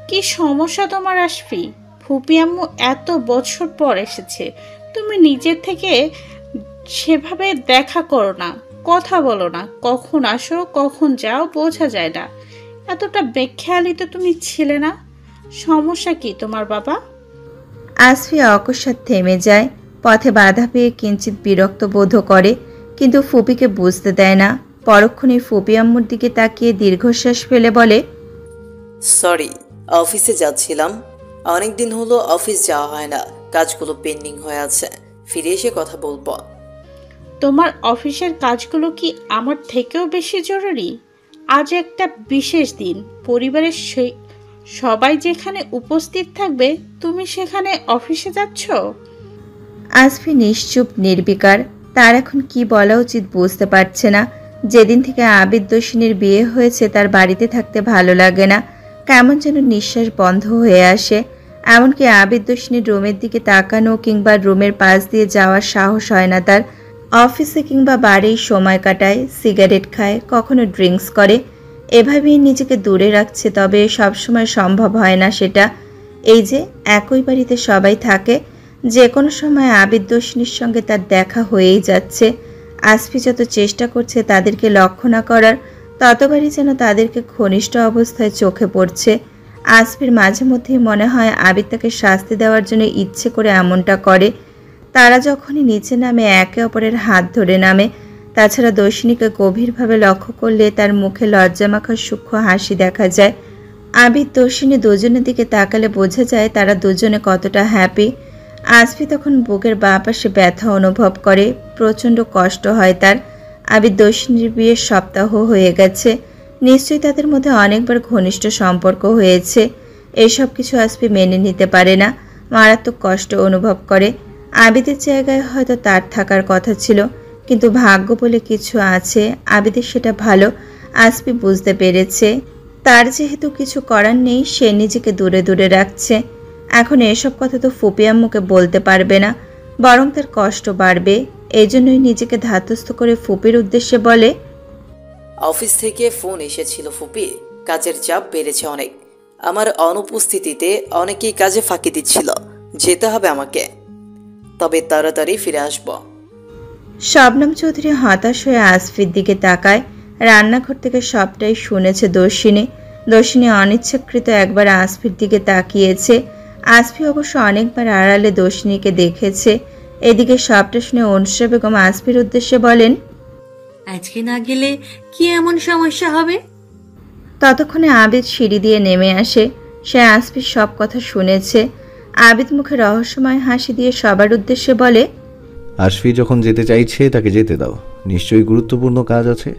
কি সমস্যা তোমার আসফি? ফুপি আম্মু এত বছর পর এসেছে, তুমি নিজের থেকে সেভাবে দেখা করো না, কথা বলো না, কখন আসো কখন যাও বোঝা যায় না। এতটা বেখেয়ালি তো তুমি ছিলে না। সমস্যা কি তোমার বাবা? আসফি অকস্মাৎ থেমে যায়, পথে বাধা পেয়ে কিঞ্চিত বিরক্ত বোধ করে, কিন্তু ফুপিকে বুঝতে দেয় না। পরক্ষণেই ফুপি আম্মুর দিকে তাকিয়ে দীর্ঘশ্বাস ফেলে বলে, সরি, অফিসে যাচ্ছিলাম। অনেকদিন হলো অফিস যাওয়া হয় না, কাজগুলো পেন্ডিং হয়ে আছে। ফিরে এসে কথা বলবো। তোমার অফিসের কাজগুলো কি আমার থেকেও বেশি জরুরি? আজ একটা বিশেষ দিন, পরিবারের সবাই যেখানে উপস্থিত থাকবে, তুমি সেখানে অফিসে যাচ্ছ? আসফি নিশ্চুপ নির্বিকার। তার এখন কি বলা উচিত বুঝতে পারছে না। যেদিন থেকে আবিদ দোষিনীর বিয়ে হয়েছে তার বাড়িতে থাকতে ভালো লাগে না, কেমন যেন নিঃশ্বাস বন্ধ হয়ে আসে। এমনকি আবিদ দোষিনীর রুমের দিকে তাকানো কিংবা রুমের পাশ দিয়ে যাওয়ার সাহস হয় না তার। অফিসে কিংবা বাড়ির সময় কাটায়, সিগারেট খায়, কখনো ড্রিঙ্কস করে। এভাবেই নিজেকে দূরে রাখছে, তবে সবসময় সম্ভব হয় না সেটা। এই যে একই বাড়িতে সবাই থাকে, যে কোনো সময় আবিদ দোষিনীর সঙ্গে তার দেখা হয়েই যাচ্ছে। আসফি যত চেষ্টা করছে তাদেরকে লক্ষ্য না করার, ততবারই যেন তাদেরকে ঘনিষ্ঠ অবস্থায় চোখে পড়ছে। আসফির মাঝে মধ্যেই মনে হয় আবিদ তাকে শাস্তি দেওয়ার জন্য ইচ্ছে করে এমনটা করে। তারা যখনই নিচে নামে একে অপরের হাত ধরে নামে। তাছাড়া দোষিনীকে গভীরভাবে লক্ষ্য করলে তার মুখে লজ্জামাখা সূক্ষ্ম হাসি দেখা যায়। আবিদ দোষিনী দুজনের দিকে তাকালে বোঝা যায় তারা দুজনে কতটা হ্যাপি। আসফি তখন বুকের বাঁ পাশে ব্যথা অনুভব করে, প্রচণ্ড কষ্ট হয় তার। আবিদ দোষিনীর বিয়ের সপ্তাহ হয়ে গেছে, নিশ্চয়ই তাদের মধ্যে অনেকবার ঘনিষ্ঠ সম্পর্ক হয়েছে। এইসব কিছু আসফি মেনে নিতে পারে না, মারাত্মক কষ্ট অনুভব করে। আবিদের জায়গায় হয়তো তার থাকার কথা ছিল, কিন্তু ভাগ্য বলে কিছু আছে, আবিদের সেটা ভালো আসফি বুঝতে পেরেছে। তার যেহেতু কিছু করার নেই, সে নিজেকে দূরে দূরে রাখছে। এখন এসব কথা তো ফুপি আম্মুকে বলতে পারবে না, বরং তার কষ্ট বাড়বে। এই জন্যই নিজেকে ধাতস্থ করে ফুপির উদ্দেশ্যে বলে, অফিস থেকে ফোন এসেছিল ফুপি, কাজের চাপ বেড়েছে অনেক। আমার অনুপস্থিতিতে অনেকেই কাজে ফাঁকি দিচ্ছিল, যেতে হবে আমাকে। তবে তাড়াতাড়ি ফিরে আসবো। শবনম চৌধুরী হতাশ হয়ে আসফির দিকে তাকায়। রান্নাঘর থেকে সবটাই শুনেছে দর্শিনী। দর্শিনী অনিচ্ছাকৃত একবার আসফির দিকে তাকিয়েছে। আসফি অবশ্য অনেকবার আড়ালে দর্শিনীকে দেখেছে। এদিকে সবটা শুনে অনুষ্রা বেগম আসফির উদ্দেশ্যে বলেন, আজকে না গেলে কি এমন সমস্যা হবে? ততক্ষণে আবিদ সিঁড়ি দিয়ে নেমে আসে। সে আসফির সব কথা শুনেছে। আবিদ মুখে রহস্যময় হাসি দিয়ে সবার উদ্দেশ্যে বলে, আসফি যখন যেতে চাইছে তাকে যেতে দাও, নিশ্চয়ই গুরুত্বপূর্ণ কাজ আছে,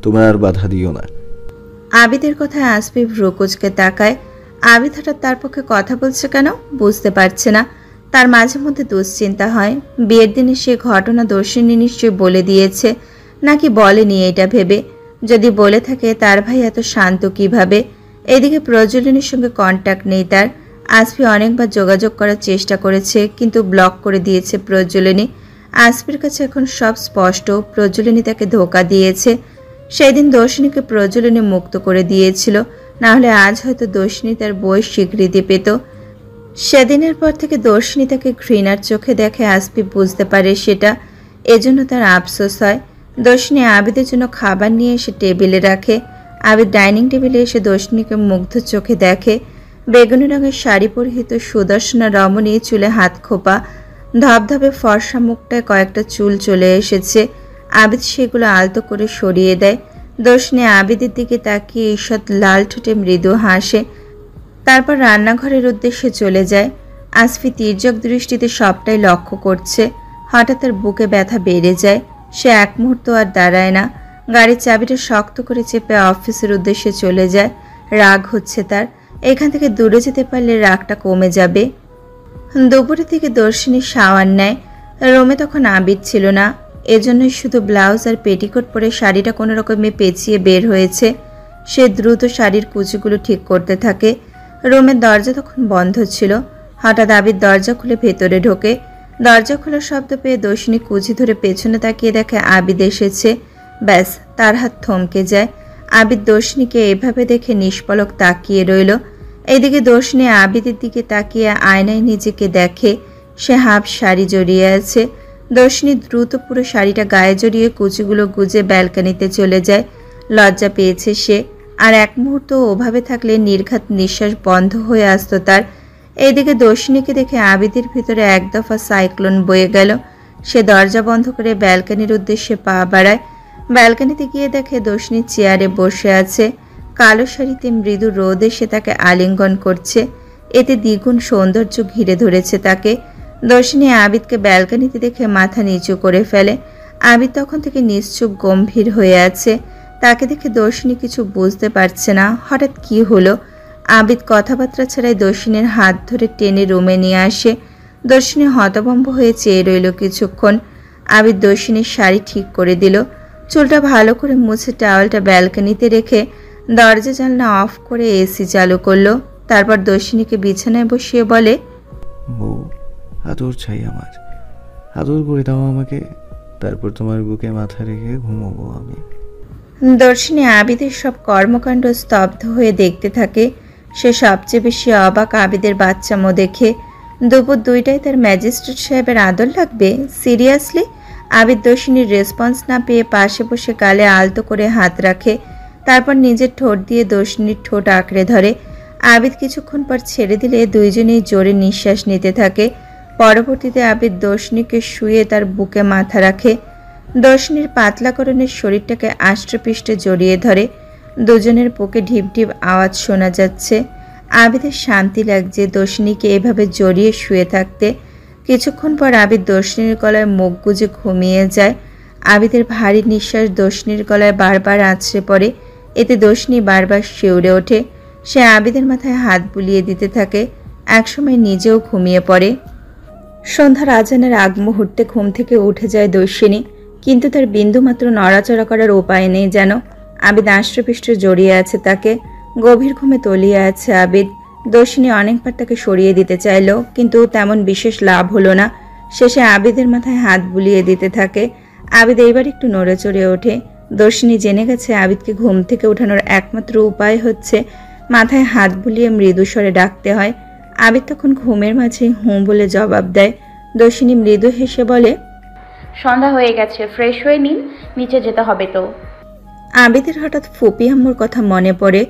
তোমরা আর বাধা দিও না। আবিদের কথায় আসফি ভ্রুকুচকে তাকায়। আবিদ হঠাৎ তার পক্ষে কথা বলছে কেন বুঝতে পারছে না। তার মাঝে মধ্যে দুশ্চিন্তা হয়, বিয়ের দিনে সে ঘটনা দর্শিনী নিশ্চয়ই বলে দিয়েছে, নাকি বলেনি এটা ভেবে। যদি বলে থাকে তার ভাই এত শান্ত কিভাবে? এদিকে প্রজ্বলিনীর সঙ্গে কন্ট্যাক্ট নেই তার। আসফি অনেকবার যোগাযোগ করার চেষ্টা করেছে, কিন্তু ব্লক করে দিয়েছে প্রজ্বলিনী। আসফির কাছে এখন সব স্পষ্ট, প্রজ্বলিনী তাকে ধোঁকা দিয়েছে। সেদিন দর্শিনীকে প্রজ্বলিনী মুক্ত করে দিয়েছিল, না হলে আজ হয়তো দর্শিনী তার বইয়ের স্বীকৃতি পেত। সেদিনের পর থেকে দর্শিনী তাকে ঘৃণার চোখে দেখে, আসফি বুঝতে পারে সেটা। এজন্য তার আফসোস হয়। দর্শিনী আবিদের জন্য খাবার নিয়ে এসে টেবিলে রাখে। আবিদ ডাইনিং টেবিলে এসে দর্শিনীকে মুগ্ধ চোখে দেখে। বেগুনি রঙের শাড়ি পরিহিত সুদর্শনা রমণী, চুলে হাত খোপা, ধবধবে ফর্সা মুখটায় কয়েকটা চুল চলে এসেছে। আবিদ সেগুলো আলতো করে সরিয়ে দেয়। দর্শিনী আবিদের দিকে তাকিয়ে ঈষৎ লাল ঠোঁটে মৃদু হাসে, তারপর রান্নাঘরের উদ্দেশ্যে চলে যায়। আসফি তির্যক দৃষ্টিতে সবটাই লক্ষ্য করছে। হঠাৎ তার বুকে ব্যথা বেড়ে যায়। সে এক মুহূর্ত আর দাঁড়ায় না, গাড়ির চাবিটা শক্ত করে চেপে অফিসের উদ্দেশ্যে চলে যায়। রাগ হচ্ছে তার, এখান থেকে দূরে যেতে পারলে রাগটা কমে যাবে। দুপুরের দিকে দর্শিনী শাওয়ার নেয়। রুমে তখন আবিদ ছিল না, এজন্যই শুধু ব্লাউজ আর পেটিকোট পরে শাড়িটা কোনো রকমে পেঁচিয়ে বের হয়েছে। সে দ্রুত শাড়ির কুচিগুলো ঠিক করতে থাকে। রুমের দরজা তখন বন্ধ ছিল। হঠাৎ আবিদ দরজা খুলে ভেতরে ঢোকে। দরজা খোলার শব্দ পেয়ে দর্শিনী কুচি ধরে পেছনে তাকিয়ে দেখে আবিদ এসেছে। ব্যাস, তার হাত থমকে যায়। আবিদ দর্শিনীকে এভাবে দেখে নিষ্পলক তাকিয়ে রইল। এইদিকে দর্শনে আবিদের দিকে তাকিয়ে আয়নায় নিজেকে দেখে সে হাফ শাড়ি জড়িয়ে আছে। দর্শনী দ্রুত পুরো শাড়িটা গায়ে জড়িয়ে কুচিগুলো গুজে ব্যালকানিতে চলে যায়। লজ্জা পেয়েছে সে, আর এক মুহূর্ত ওভাবে থাকলে নির্ঘাত নিঃশ্বাস বন্ধ হয়ে আসতো তার। এইদিকে দর্শনীকে দেখে আবিদের ভিতরে এক দফা সাইক্লোন বয়ে গেল। সে দরজা বন্ধ করে ব্যালকানির উদ্দেশ্যে পা বাড়ায়। ব্যালকানিতে গিয়ে দেখে দর্শনী চেয়ারে বসে আছে। কালো শাড়িতে মৃদু রোদ এসে তাকে আলিঙ্গন করছে, এতে দ্বিগুণ সৌন্দর্য ঘিরে ধরেছে তাকে। দর্শনী আবিদকে ব্যালকানিতে দেখে মাথা নিচু করে ফেলে। আবিদ তখন থেকে নিশ্চুপ গম্ভীর হয়ে আছে। তাকে দেখে দর্শনী কিছু বুঝতে পারছে না হঠাৎ কি হলো। আবিদ কথাবার্তা ছাড়াই দর্শনীর হাত ধরে টেনে রুমে নিয়ে আসে। দর্শনী হতভম্ব হয়ে চেয়ে রইল কিছুক্ষণ। আবিদ দর্শনীর শাড়ি ঠিক করে দিল, চুলটা ভালো করে মুছে টাওয়ালটা ব্যালকানিতে রেখে দরজা জানলা অফ করে এসি চালু করলো। তারপর দর্শনীকে বিছানায় বসিয়ে বলে, বউ, আদর চাই আমার, আদর করে দাও আমাকে, তারপর তোমার বুকে মাথা রেখে ঘুমোবো আমি। দর্শনী আবিদের সব কর্মকাণ্ড স্তব্ধ হয়ে দেখতে থাকে। সে সবচেয়ে বেশি অবাক আবিদের বাচ্চামো দেখে। দুপুর 2টায় তার ম্যাজিস্ট্রেট সাহেবের আদর লাগবে? সিরিয়াসলি? আবিদ দর্শনীর রেসপন্স না পেয়ে পাশে বসে গালে আলতো করে হাত রাখে। তারপর নিজের ঠোঁট দিয়ে দর্শনীর ঠোঁট আঁকড়ে ধরে। আবিদ কিছুক্ষণ পর ছেড়ে দিলে দুইজনেই জোরে নিঃশ্বাস নিতে থাকে। পরবর্তীতে আবিদ দর্শনীকে শুয়ে তার বুকে মাথা রাখে। দর্শনীর পাতলাকরণের শরীরটাকে আষ্ট্রপৃষ্টে জড়িয়ে ধরে। দুজনের বুকে ঢিপ ঢিপ আওয়াজ শোনা যাচ্ছে। আবিদের শান্তি লাগছে দর্শনীকে এভাবে জড়িয়ে শুয়ে থাকতে। কিছুক্ষণ পর আবিদ দর্শনীর গলায় মুখ গুজে ঘুমিয়ে যায়। আবিদের ভারী নিঃশ্বাস দর্শনীর গলায় বারবার আছড়ে পড়ে, এতে দর্শনী বারবার শিউরে ওঠে। সে আবিদের মাথায় হাত বুলিয়ে দিতে থাকে। একসময় নিজেও ঘুমিয়ে পড়ে। সন্ধ্যার আজানের আগ মুহূর্তে ঘুম থেকে উঠে যায় দর্শনী, কিন্তু তার বিন্দুমাত্র নড়াচড়া করার উপায় নেই যেন। আবিদ আষ্ট্রপৃষ্টে জড়িয়ে আছে তাকে। গভীর ঘুমে তলিয়ে আছে আবিদ। দর্শনী অনেকবার তাকে সরিয়ে দিতে চাইল, কিন্তু তেমন বিশেষ লাভ হলো না। শেষে আবিদের মাথায় হাত বুলিয়ে দিতে থাকে। আবিদ এইবার একটু নড়ে চড়ে ওঠে। দর্শনী জেনে গেছে আবিদকে ঘুম থেকে ওঠানোর একমাত্র উপায় হচ্ছে মাথায় হাত বুলিয়ে মৃদু স্বরে ডাকতে হয়। আবিদ তখন ঘুমের মাঝে হুঁ বলে জবাব দেয়। দর্শনী মৃদু হেসে বলে, সন্ধ্যা হয়ে গেছে, ফ্রেশ হয়ে নিন, নিচে যেতে হবে তো। আবিদের হঠাৎ ফুপি আম্মুর কথা মনে পড়ে।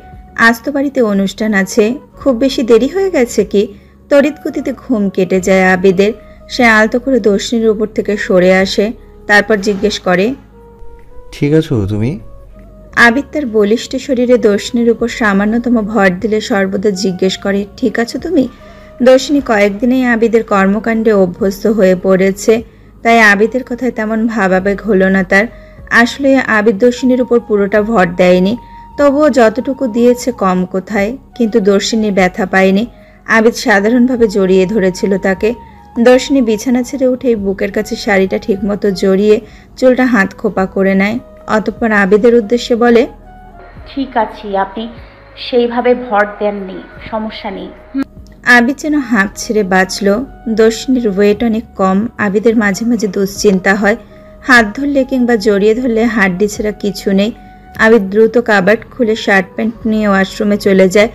আজ তো বাড়িতে অনুষ্ঠান আছে, খুব বেশি দেরি হয়ে গেছে কি? তড়িৎ গতিতে ঘুম কেটে যায় আবিদের। সে আলতো করে দর্শনীর উপর থেকে সরে আসে। তারপর জিজ্ঞেস করে, ঠিক আছো তুমি? আবিদ তার বলিষ্ঠ শরীরে দর্শনীর উপর সামান্যতম ভর দিলে সর্বদা জিজ্ঞেস করে, ঠিক আছো তুমি? দর্শনী কয়েকদিনেই আবিদের কর্মকাণ্ডে অভ্যস্ত হয়ে পড়েছে, তাই আবিদের কথায় তেমন ভাবাবেগ হলো না তার। আসলে আবিদ দর্শনীর উপর পুরোটা ভর দেয়নি, তবুও যতটুকু দিয়েছে কম কোথায়। কিন্তু দর্শনী ব্যথা পায়নি। আবিদ সাধারণভাবে জড়িয়ে ধরেছিল তাকে। দর্শনী বিছানা ছেড়ে উঠে বুকের কাছে শাড়িটা ঠিকমতো জড়িয়ে চুলটা হাত খোপা করে নেয়। অতঃপর আবিদের উদ্দেশ্যে বলে, ঠিক আছে, আপনি সেইভাবে ভর দেননি, সমস্যা নেই। আবিদ যেন হাঁপ ছেড়ে বাঁচল। দর্শনীর ওয়েট অনেক কম। আবিদের মাঝে মাঝে দুশ্চিন্তা হয়, হাত ধরলে কিংবা জড়িয়ে ধরলে হাড্ডি ছাড়া কিছু নেই। আবিদ দ্রুত কাবার্ড খুলে শার্ট প্যান্ট নিয়ে ওয়াশরুমে চলে যায়।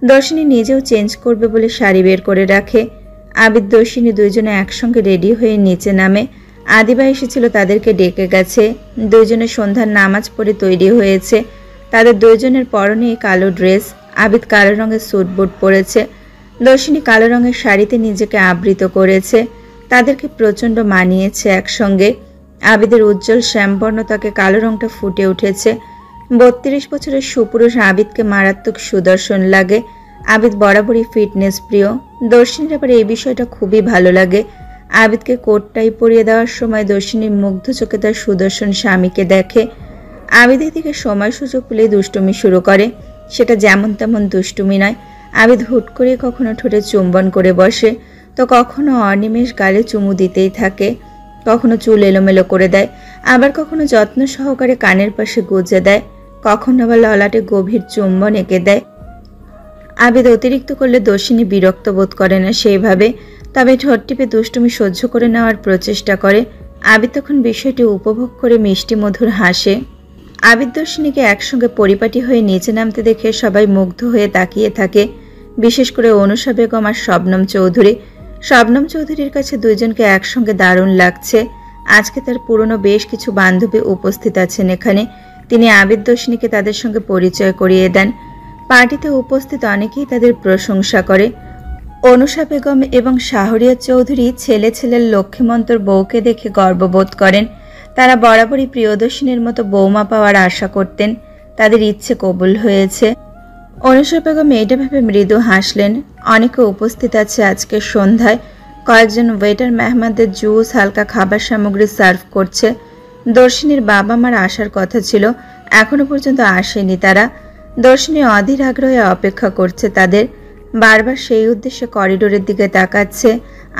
দর্শনী নিজেও চেঞ্জ করবে বলে শাড়ি বের করে রাখে। আবিদ দর্শনী দুইজনে একসঙ্গে রেডি হয়ে নিচে নামে। আদিবা এসেছিল, তাদেরকে ডেকে গেছে। দুইজনে সন্ধ্যার নামাজ পড়ে তৈরি হয়েছে। তাদের দুইজনের পরনে কালো ড্রেস। আবিদ কালো রঙের স্যুট বুট পরেছে। দর্শনী কালো রঙের শাড়িতে নিজেকে আবৃত করেছে। তাদেরকে প্রচণ্ড মানিয়েছে একসঙ্গে। আবিদের উজ্জ্বল শ্যামবর্ণ তাকে কালো রঙটা ফুটে উঠেছে। 32 বছরের সুপুরুষ আবিদকে মারাত্মক সুদর্শন লাগে। আবিদ বরাবরই ফিটনেস প্রিয়। দর্শনীর আবার এই বিষয়টা খুবই ভালো লাগে। আবিদকে কোটটাই পরিয়ে দেওয়ার সময় দর্শনী মুগ্ধ চোখে তার সুদর্শন স্বামীকে দেখে। আবিদের দিকে সময় সুযোগ পেলেই দুষ্টুমি শুরু করে। সেটা যেমন তেমন দুষ্টুমি নয়। আবিদ হুট করে কখনো ঠোঁটে চুম্বন করে বসে, তো কখনো অনিমেষ গালে চুমু দিতেই থাকে। কখনো চুল এলোমেলো করে দেয়, আবার কখনো যত্ন সহকারে কানের পাশে গুজে দেয়, কখনো আবার ললাটে গভীর চুম্বন এঁকে দেয়। আবিদ অতিরিক্ত করলে দর্শনী বিরক্ত বোধ করে না সেইভাবে, তবে ঠোঁট টিপে দুষ্টুমি সহ্য করে নেওয়ার প্রচেষ্টা করে। আবিদ তখন বিষয়টি উপভোগ করে মিষ্টি মধুর হাসে। আবিদ দর্শনীকে একসঙ্গে পরিপাটি হয়ে নিচে নামতে দেখে সবাই মুগ্ধ হয়ে তাকিয়ে থাকে। বিশেষ করে অনুষা বেগম আর শবনম চৌধুরী। শবনম চৌধুরীর কাছে দুইজনকে একসঙ্গে দারুণ লাগছে। আজকে তার পুরনো বেশ কিছু বান্ধবী উপস্থিত আছেন এখানে। তিনি আবিদ দর্শিনীকে তাদের সঙ্গে পরিচয় করিয়ে দেন। পার্টিতে উপস্থিত অনেকেই তাদের প্রশংসা করে। অনুষা বেগম এবং শাহরিয়ার চৌধুরী ছেলে ছেলের লক্ষ্মীমন্তর বউকে দেখে গর্ববোধ করেন। তারা বরাবরই প্রিয়দর্শিনীর মতো বৌমা পাওয়ার আশা করতেন। তাদের ইচ্ছে কবুল হয়েছে। অনুষা বেগম এইটা ভেবে মৃদু হাসলেন। অনেকে উপস্থিত আছে আজকের সন্ধ্যায়। কয়েকজন ওয়েটার মেহমানদের জুস, হালকা খাবার সামগ্রী সার্ভ করছে। দর্শিনীর বাবা মার আসার কথা ছিল, এখনো পর্যন্ত আসেনি তারা। দর্শিনী অধীর আগ্রহে অপেক্ষা করছে তাদের। বারবার সেই উদ্দেশ্যে করিডোরের দিকে তাকাচ্ছে।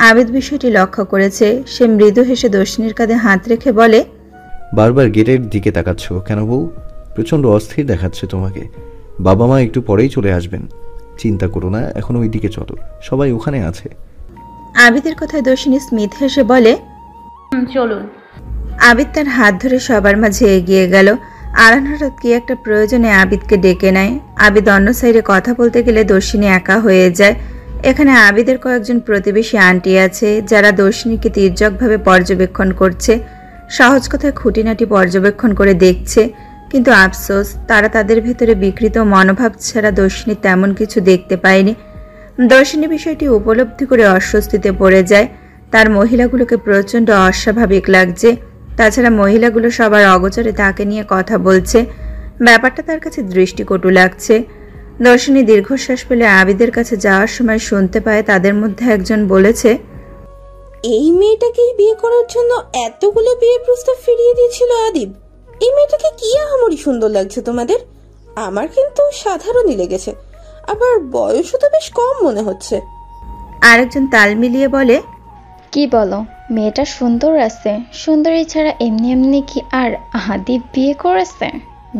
আবিদ বিষয়টি লক্ষ্য করেছে। সে মৃদু হেসে দর্শিনীর কাঁধে হাত রেখে বলে, বারবার গেটের দিকে তাকাচ্ছ কেন বউ? প্রচণ্ড অস্থির দেখাচ্ছে তোমাকে। বাবা মা একটু পরেই চলে আসবেন, চিন্তা করো না, এখন ওই দিকে চলো, সবাই ওখানে আছে। আবিদের কথায় দর্শিনী স্মিত হেসে বলে, চলুন। আবিদ তার হাত ধরে সবার মাঝে এগিয়ে গেল। আরান হঠাৎ কি একটা প্রয়োজনে আবিদকে ডেকে নেয়। আবিদ অন্য সাইডে কথা বলতে গেলে দর্শিনী একা হয়ে যায়। এখানে আবিদের কয়েকজন প্রতিবেশী আন্টি আছে যারা দর্শিনীকে তির্যকভাবে পর্যবেক্ষণ করছে। সহজ কথায় খুঁটিনাটি পর্যবেক্ষণ করে দেখছে। কিন্তু আফসোস, তারা তাদের ভেতরে বিকৃত মনোভাব ছাড়া দর্শিনী তেমন কিছু দেখতে পায়নি। দর্শিনী বিষয়টি উপলব্ধি করে অস্বস্তিতে পড়ে যায়। তার মহিলাগুলোকে প্রচণ্ড অস্বাভাবিক লাগছে। তাছাড়া মহিলাগুলো সবার অগোচরে তাকে নিয়ে কথা বলছে। ব্যাপারটা তার কাছে দৃষ্টিকটু লাগছে। দর্শিনী দীর্ঘশ্বাস ফেলে আবিদের কাছে যাওয়ার সময় শুনতে পায় তাদের মধ্যে একজন বলেছে, এই মেয়েটাকেই বিয়ে করার জন্য এতগুলো বিয়ে প্রস্তাব ফিরিয়ে দিয়েছিল আদিব। এই মেয়েটাকে কি আহামরি সুন্দর লাগছে তোমাদের? আমার কিন্তু সাধারণই লেগেছে, আবার বয়সও তো বেশ কম মনে হচ্ছে। আরেকজন তাল মিলিয়ে বলে, কি বলো, মেয়েটা সুন্দর আছে। সুন্দরী ছাড়া এমনি এমনি কি আর আদিব বিয়ে করেছে?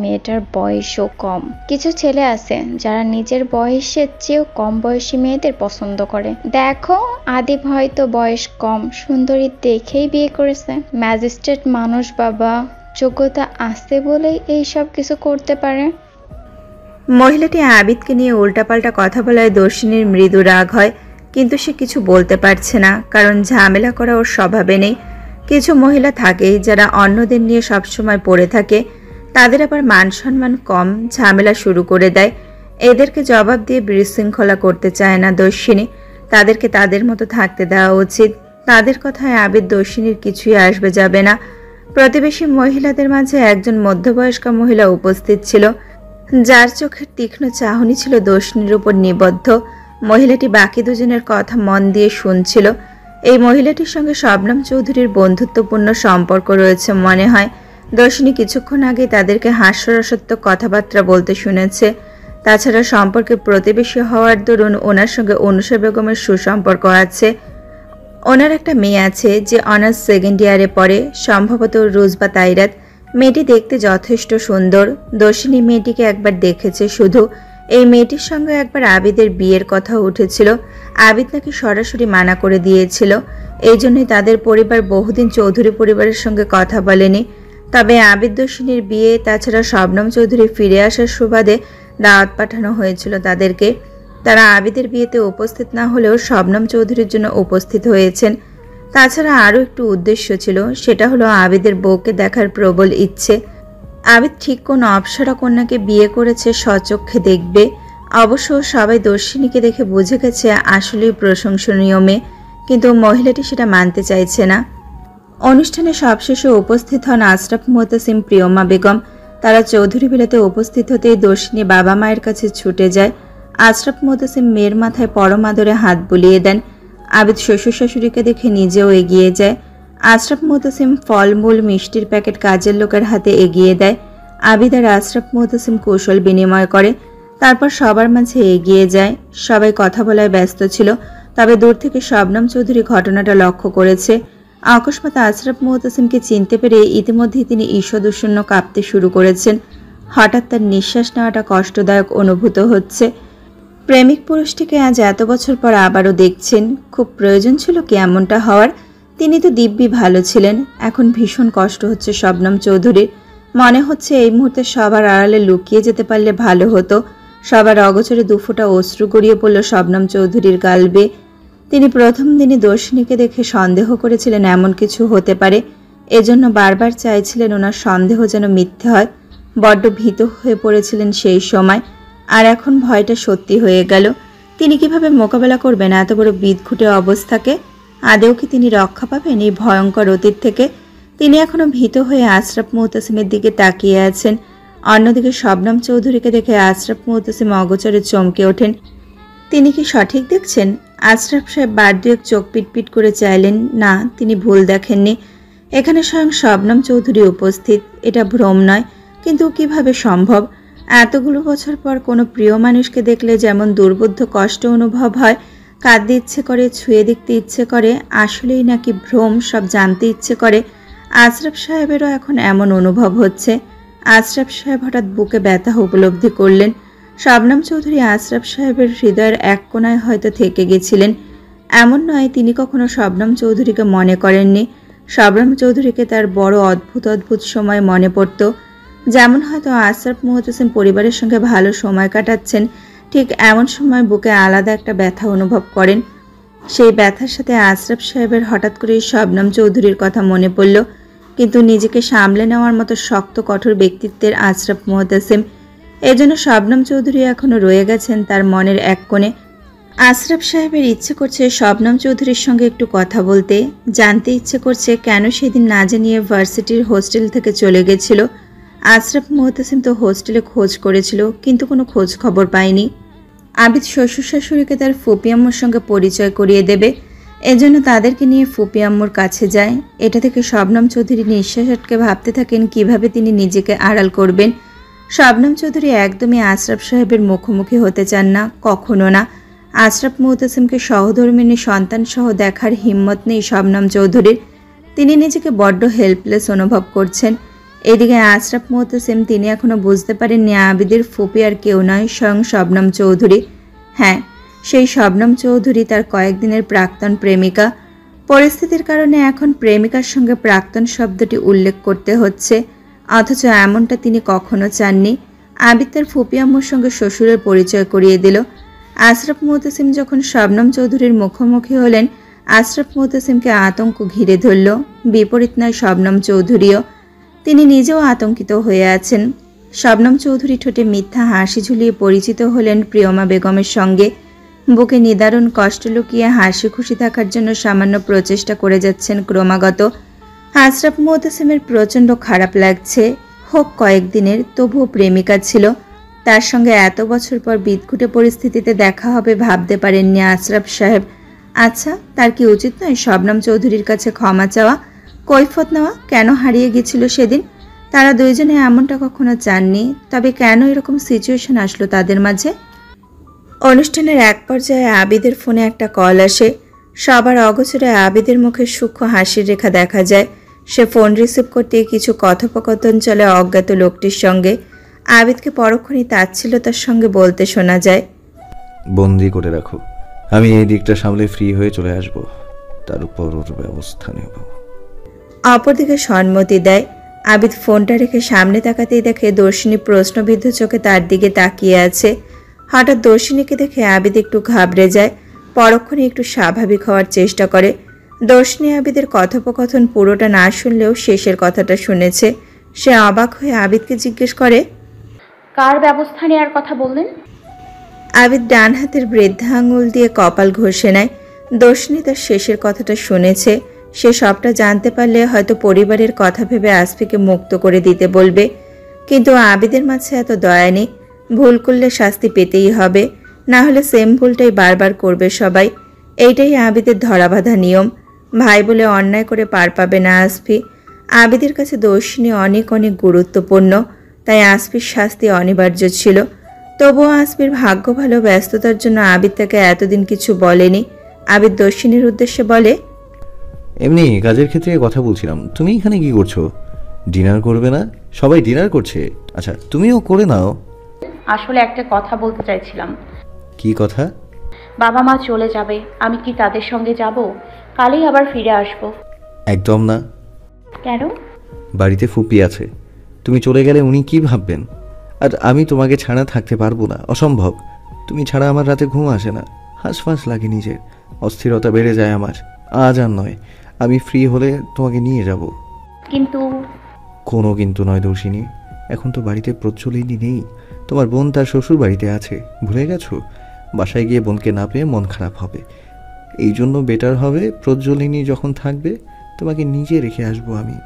মেয়েটার বয়সও কম। কিছু ছেলে আছে যারা নিজের বয়সের চেয়েও কম বয়সী মেয়েদের পছন্দ করে। দেখো, আদিব হয়তো বয়স কম, সুন্দরী দেখেই বিয়ে করেছে। ম্যাজিস্ট্রেট মানুষ বাবা, যোগ্যতা আছে বলেই এইসব কিছু করতে পারে। মহিলাটি আবিদকে নিয়ে উল্টাপাল্টা কথা বলায় দর্শিনীর মৃদু রাগ হয়। কিন্তু সে কিছু বলতে পারছে না, কারণ ঝামেলা করা ওর স্বভাবে নেই। কিছু মহিলা থাকেই যারা অন্যদের নিয়ে সবসময় পড়ে থাকে। তাদের আবার মান সম্মান কম, ঝামেলা শুরু করে দেয়। এদেরকে জবাব দিয়ে বিশৃঙ্খলা করতে চায় না দর্শিনী। তাদেরকে তাদের মতো থাকতে দেওয়া উচিত। তাদের কথায় আবিদ দর্শিনীর কিছুই আসবে যাবে না। প্রতিবেশী মহিলাদের মাঝে একজন মধ্যবয়স্কা মহিলা উপস্থিত ছিল, যার চোখের তীক্ষ্ণ চাহনি ছিল দর্শিনীর উপর নিবদ্ধ। মহিলাটি বাকি দুজনের কথা মন দিয়ে শুনছিল। এই মহিলাটির সঙ্গে শবনম চৌধুরীর বন্ধুত্বপূর্ণ সম্পর্ক রয়েছে মনে হয়। দর্শিনী কিছুক্ষণ আগে তাদেরকে হাস্যরসাত্মক কথাবার্তা বলতে শুনেছে। তাছাড়া সম্পর্কে প্রতিবেশী হওয়ার দরুন ওনার সঙ্গে অনুষা বেগমের সুসম্পর্ক আছে। ওনার একটা মেয়ে আছে যে অনার্স সেকেন্ড ইয়ারে পড়ে, সম্ভবত রুজ বা তাইরাত। মেয়েটি দেখতে যথেষ্ট সুন্দর। দর্শিনী মেয়েটিকে একবার দেখেছে শুধু। এই মেয়েটির সঙ্গে একবার আবিদের বিয়ের কথা উঠেছিল। আবিদ নাকি সরাসরি মানা করে দিয়েছিল। এই জন্যই তাদের পরিবার বহুদিন চৌধুরী পরিবারের সঙ্গে কথা বলেনি। তবে আবিদ দর্শিনীর বিয়ে, তাছাড়া শবনম চৌধুরী ফিরে আসার সুবাদে দাওয়াত পাঠানো হয়েছিল তাদেরকে। তারা আবিদের বিয়েতে উপস্থিত না হলেও শবনম চৌধুরীর জন্য উপস্থিত হয়েছেন। তাছাড়া আরও একটু উদ্দেশ্য ছিল, সেটা হলো আবিদের বউকে দেখার প্রবল ইচ্ছে। আবিদ ঠিক কোন অপ্সরা কন্যাকে বিয়ে করেছে স্বচক্ষে দেখবে। অবশ্য সবাই দর্শিনীকে দেখে বুঝে গেছে আসলেই প্রশংসনীয় মেয়ে, কিন্তু মহিলাটি সেটা মানতে চাইছে না। অনুষ্ঠানে সবশেষে উপস্থিত হন আশরাফ মুতাসিম, প্রিয়মা বেগম। তারা চৌধুরী বিলাতে উপস্থিত হতেই দর্শিনী বাবা মায়ের কাছে ছুটে যায়। আশরাফ মুতাসিম মেয়ের মাথায় পরম আদরে হাত বুলিয়ে দেন। আবিদ শ্বশুর শাশুড়িকে দেখে নিজেও এগিয়ে যায়। আশরাফ মুতাসিম ফলমূল, মিষ্টির প্যাকেট কাজের লোকের হাতে এগিয়ে দেয়। আবিদ আর আশরাফ মুতাসিম কৌশল বিনিময় করে, তারপর সবার মাঝে এগিয়ে যায়। সবাই কথা বলায় ব্যস্ত ছিল, তবে দূর থেকে শবনম চৌধুরী ঘটনাটা লক্ষ্য করেছে। অকস্মাৎ আশরাফ মুতাসিমকে চিনতে পেরে ইতিমধ্যেই তিনি ঈষদুষণ্য কাঁপতে শুরু করেছেন। হঠাৎ তার নিঃশ্বাস নেওয়াটা কষ্টদায়ক অনুভূত হচ্ছে। প্রেমিক পুরুষটিকে আজ এত বছর পর আবারও দেখছেন। খুব প্রয়োজন ছিল কি এমনটা হওয়ার? তিনি তো দিব্যি ভালো ছিলেন। এখন ভীষণ কষ্ট হচ্ছে শবনম চৌধুরীর। মনে হচ্ছে এই মুহূর্তে সবার আড়ালে লুকিয়ে যেতে পারলে ভালো হতো। সবার অগোচরে দুফোঁটা অশ্রু গড়িয়ে পড়ল শবনম চৌধুরীর গালবে। তিনি প্রথম দিনই দর্শিনীকে দেখে সন্দেহ করেছিলেন এমন কিছু হতে পারে, এজন্য বারবার চাইছিলেন ওনার সন্দেহ যেন মিথ্যে হয়। বড্ড ভীত হয়ে পড়েছিলেন সেই সময়, আর এখন ভয়টা সত্যি হয়ে গেল। তিনি কিভাবে মোকাবেলা করবেন এত বড় বিদঘুটে অবস্থাকে? আদেও কি তিনি রক্ষা পাবেন এই ভয়ঙ্কর অতীত থেকে? তিনি এখনো ভীত হয়ে আশরাফ মুহতাসিমের দিকে তাকিয়ে আছেন। অন্যদিকে শবনম চৌধুরীকে দেখে আশরাফ মুহতাসিম অগোচরে চমকে ওঠেন। তিনি কি সঠিক দেখছেন? আশরাফ সাহেব বারদিক চোখ পিটপিট করে চাইলেন, না, তিনি ভুল দেখেননি। এখানে স্বয়ং শবনম চৌধুরী উপস্থিত, এটা ভ্রম নয়। কিন্তু কিভাবে সম্ভব? এতগুলো বছর পর কোনো প্রিয় মানুষকে দেখলে যেমন দুর্বোধ্য কষ্ট অনুভব হয়, কাঁদতে ইচ্ছে করে, ছুঁয়ে দেখতে ইচ্ছে করে, আসলেই নাকি ভ্রম সব জানতে ইচ্ছে করে। আশরাফ সাহেবেরও এখন এমন অনুভব হচ্ছে। আশরাফ সাহেব হঠাৎ বুকে ব্যথা উপলব্ধি করলেন। শবনম চৌধুরী আশরাফ সাহেবের হৃদয়ের এক কোণায় হয়তো থেকে গেছিলেন। এমন নয় তিনি কখনো শবনম চৌধুরীকে মনে করেননি। শবনম চৌধুরীকে তার বড় অদ্ভুত অদ্ভুত সময় মনে পড়ত। যেমন হয়তো আশরাফ মুহতাসিম পরিবারের সঙ্গে ভালো সময় কাটাচ্ছেন, ঠিক এমন সময় বুকে আলাদা একটা ব্যথা অনুভব করেন। সেই ব্যথার সাথে আশরাফ সাহেবের হঠাৎ করে শবনম চৌধুরীর কথা মনে পড়ল। কিন্তু নিজেকে সামলে নেওয়ার মতো শক্ত কঠোর ব্যক্তিত্বের আশরাফ মুহতাসিম, এজন্য শবনম চৌধুরী এখনো রয়ে গেছেন তার মনের এক কোণে। আশরাফ সাহেবের ইচ্ছে করছে শবনম চৌধুরীর সঙ্গে একটু কথা বলতে, জানতে ইচ্ছে করছে কেন সেদিন না জানিয়ে ভার্সিটির হোস্টেল থেকে চলে গেছিল। আশরাফ মুহতাসিম তো হোস্টেলে খোঁজ করেছিল, কিন্তু কোনো খোঁজ খবর পায়নি। আবিদ শ্বশুর শাশুড়িকে তার ফুপি আম্মুর সঙ্গে পরিচয় করিয়ে দেবে, এজন্য তাদেরকে নিয়ে ফুপি আম্মুর কাছে যায়। এটা থেকে শবনম চৌধুরী নিঃশ্বাস আটকে ভাবতে থাকেন কিভাবে তিনি নিজেকে আড়াল করবেন। শবনম চৌধুরী একদমই আশরাফ সাহেবের মুখোমুখি হতে চান না, কখনো না। আশরাফ মুহতাসিমকে সহধর্মিণী সন্তান সহ দেখার হিম্মত নেই শবনম চৌধুরীর। তিনি নিজেকে বড্ড হেল্পলেস অনুভব করছেন। এদিকে আশরাফ মুহতাসিম, তিনি এখনো বুঝতে পারেননি আবিদের ফুপি আর কেউ নয়, স্বয়ং শবনম চৌধুরী। হ্যাঁ, সেই শবনম চৌধুরী তার কয়েকদিনের প্রাক্তন প্রেমিকা। পরিস্থিতির কারণে এখন প্রেমিকার সঙ্গে প্রাক্তন শব্দটি উল্লেখ করতে হচ্ছে, অথচ এমনটা তিনি কখনো চাননি। আবিদ তার ফুপি আম্মুর সঙ্গে শ্বশুরের পরিচয় করিয়ে দিল। আশরাফ মুহতাসিম যখন শবনম চৌধুরীর মুখোমুখি হলেন, আশরাফ মুহতাসিমকে আতঙ্ক ঘিরে ধরল। বিপরীত নয় শবনম চৌধুরীও, তিনি নিজেও আতঙ্কিত হয়ে আছেন। শবনম চৌধুরী ঠোঁটে মিথ্যা হাসি ঝুলিয়ে পরিচিত হলেন প্রিয়মা বেগমের সঙ্গে। বুকে নিদারুণ কষ্ট লুকিয়ে হাসি খুশি থাকার জন্য সামান্য প্রচেষ্টা করে যাচ্ছেন ক্রমাগত। আশরাফ মুহতাসিমের প্রচণ্ড খারাপ লাগছে। হোক কয়েকদিনের, তবুও প্রেমিকা ছিল, তার সঙ্গে এত বছর পর বিদঘুটে পরিস্থিতিতে দেখা হবে ভাবতে পারেননি আশরাফ সাহেব। আচ্ছা, তার কি উচিত নয় শবনম চৌধুরীর কাছে ক্ষমা চাওয়া, কৈফত নেওয়া? কেন হারিয়ে গেছিল সেদিন? তারা দুইজনে এমনটা কখনো চাননি, তবে কেন এরকম সিচুয়েশন আসলো তাদের মাঝে? অনুষ্ঠানের এক পর্যায়ে আবিদের ফোনে একটা কল আসে। সবার অগোচরে আবিদের মুখে সূক্ষ্ম হাসির রেখা দেখা যায়। সে ফোন রিসিভ করতে কিছু কথোপকথন চলে অজ্ঞাত লোকটির সঙ্গে। আবিদকে পরক্ষণই তাচ্ছিল্যতার সঙ্গে বলতে শোনা যায়, বন্দি করে রাখো, আমি এই দিকটা সামলে ফ্রি হয়ে চলে আসব, তার উপর ওর ব্যবস্থা নেব। অপরদিকে সম্মতি দেয়। আবিদ ফোনটা রেখে সামনে তাকাতেই দেখে দর্শিনী প্রশ্নবিদ্ধ চোখে তার দিকে তাকিয়ে আছে। হঠাৎ দর্শিনীকে দেখে আবিদ একটু ঘাবড়ে যায়, পরক্ষণে একটু স্বাভাবিক হওয়ার চেষ্টা করে। দর্শিনী আবিদের কথোপকথন পুরোটা না শুনলেও শেষের কথাটা শুনেছে। সে অবাক হয়ে আবিদকে জিজ্ঞেস করে, কার ব্যবস্থা নেওয়ার কথা বললেন? আবিদ ডান হাতের বৃদ্ধা আঙুল দিয়ে কপাল ঘষে নেয়। দর্শিনী তার শেষের কথাটা শুনেছে। সে সবটা জানতে পারলে হয়তো পরিবারের কথা ভেবে আসফিকে মুক্ত করে দিতে বলবে, কিন্তু আবিদের মাঝে এত দয়া নেই। ভুল করলে শাস্তি পেতেই হবে, না হলে সেম ভুলটাই বারবার করবে সবাই। এইটাই আবিদের ধরাবাঁধা নিয়ম। ভাই বলে অন্যায় করে পার পাবে না আসফি। আবিদের কাছে দর্শিনী অনেক অনেক গুরুত্বপূর্ণ, তাই আসফির শাস্তি অনিবার্য ছিল। তবুও আসফির ভাগ্য ভালো, ব্যস্ততার জন্য আবিদ তাকে এতদিন কিছু বলেনি। আবিদ দর্শিনীর উদ্দেশ্যে বলে, এমনি কাজের ক্ষেত্রে কথা বলছিলাম, তুমি এখানে কি করছো? ডিনার করবে না? সবাই ডিনার করছে। আচ্ছা, তুমিও করে নাও। আসলে একটা কথা বলতে চাইছিলাম। কি কথা? বাবা মা চলে যাবে, আমি কি তাদের সঙ্গে যাব? কালই আবার ফিরে আসব। একদম না। কেন? বাড়িতে ফুপি আছে, তুমি চলে গেলে উনি কি ভাববেন? আর আমি তোমাকে ছাড়া থাকতে পারবো না, অসম্ভব। তুমি ছাড়া আমার রাতে ঘুম আসে না, হাঁসফাঁস লাগে নিজের, অস্থিরতা বেড়ে যায় আমার। আজ আর নয়, আমি ফ্রি হলে তোমাকে নিয়ে যাব। কিন্তু কোনো কিন্তু নয় দর্শিনী, এখন তো বাড়িতে প্রজ্জ্বলিনী নেই, তোমার বোন তার শ্বশুর বাড়িতে আছে, ভুলে গেছো? বাসায় গিয়ে বোনকে না পেয়ে মন খারাপ হবে। এই জন্য বেটার হবে প্রজ্জ্বলিনী যখন থাকবে তোমাকে নিজে রেখে আসবো আমি।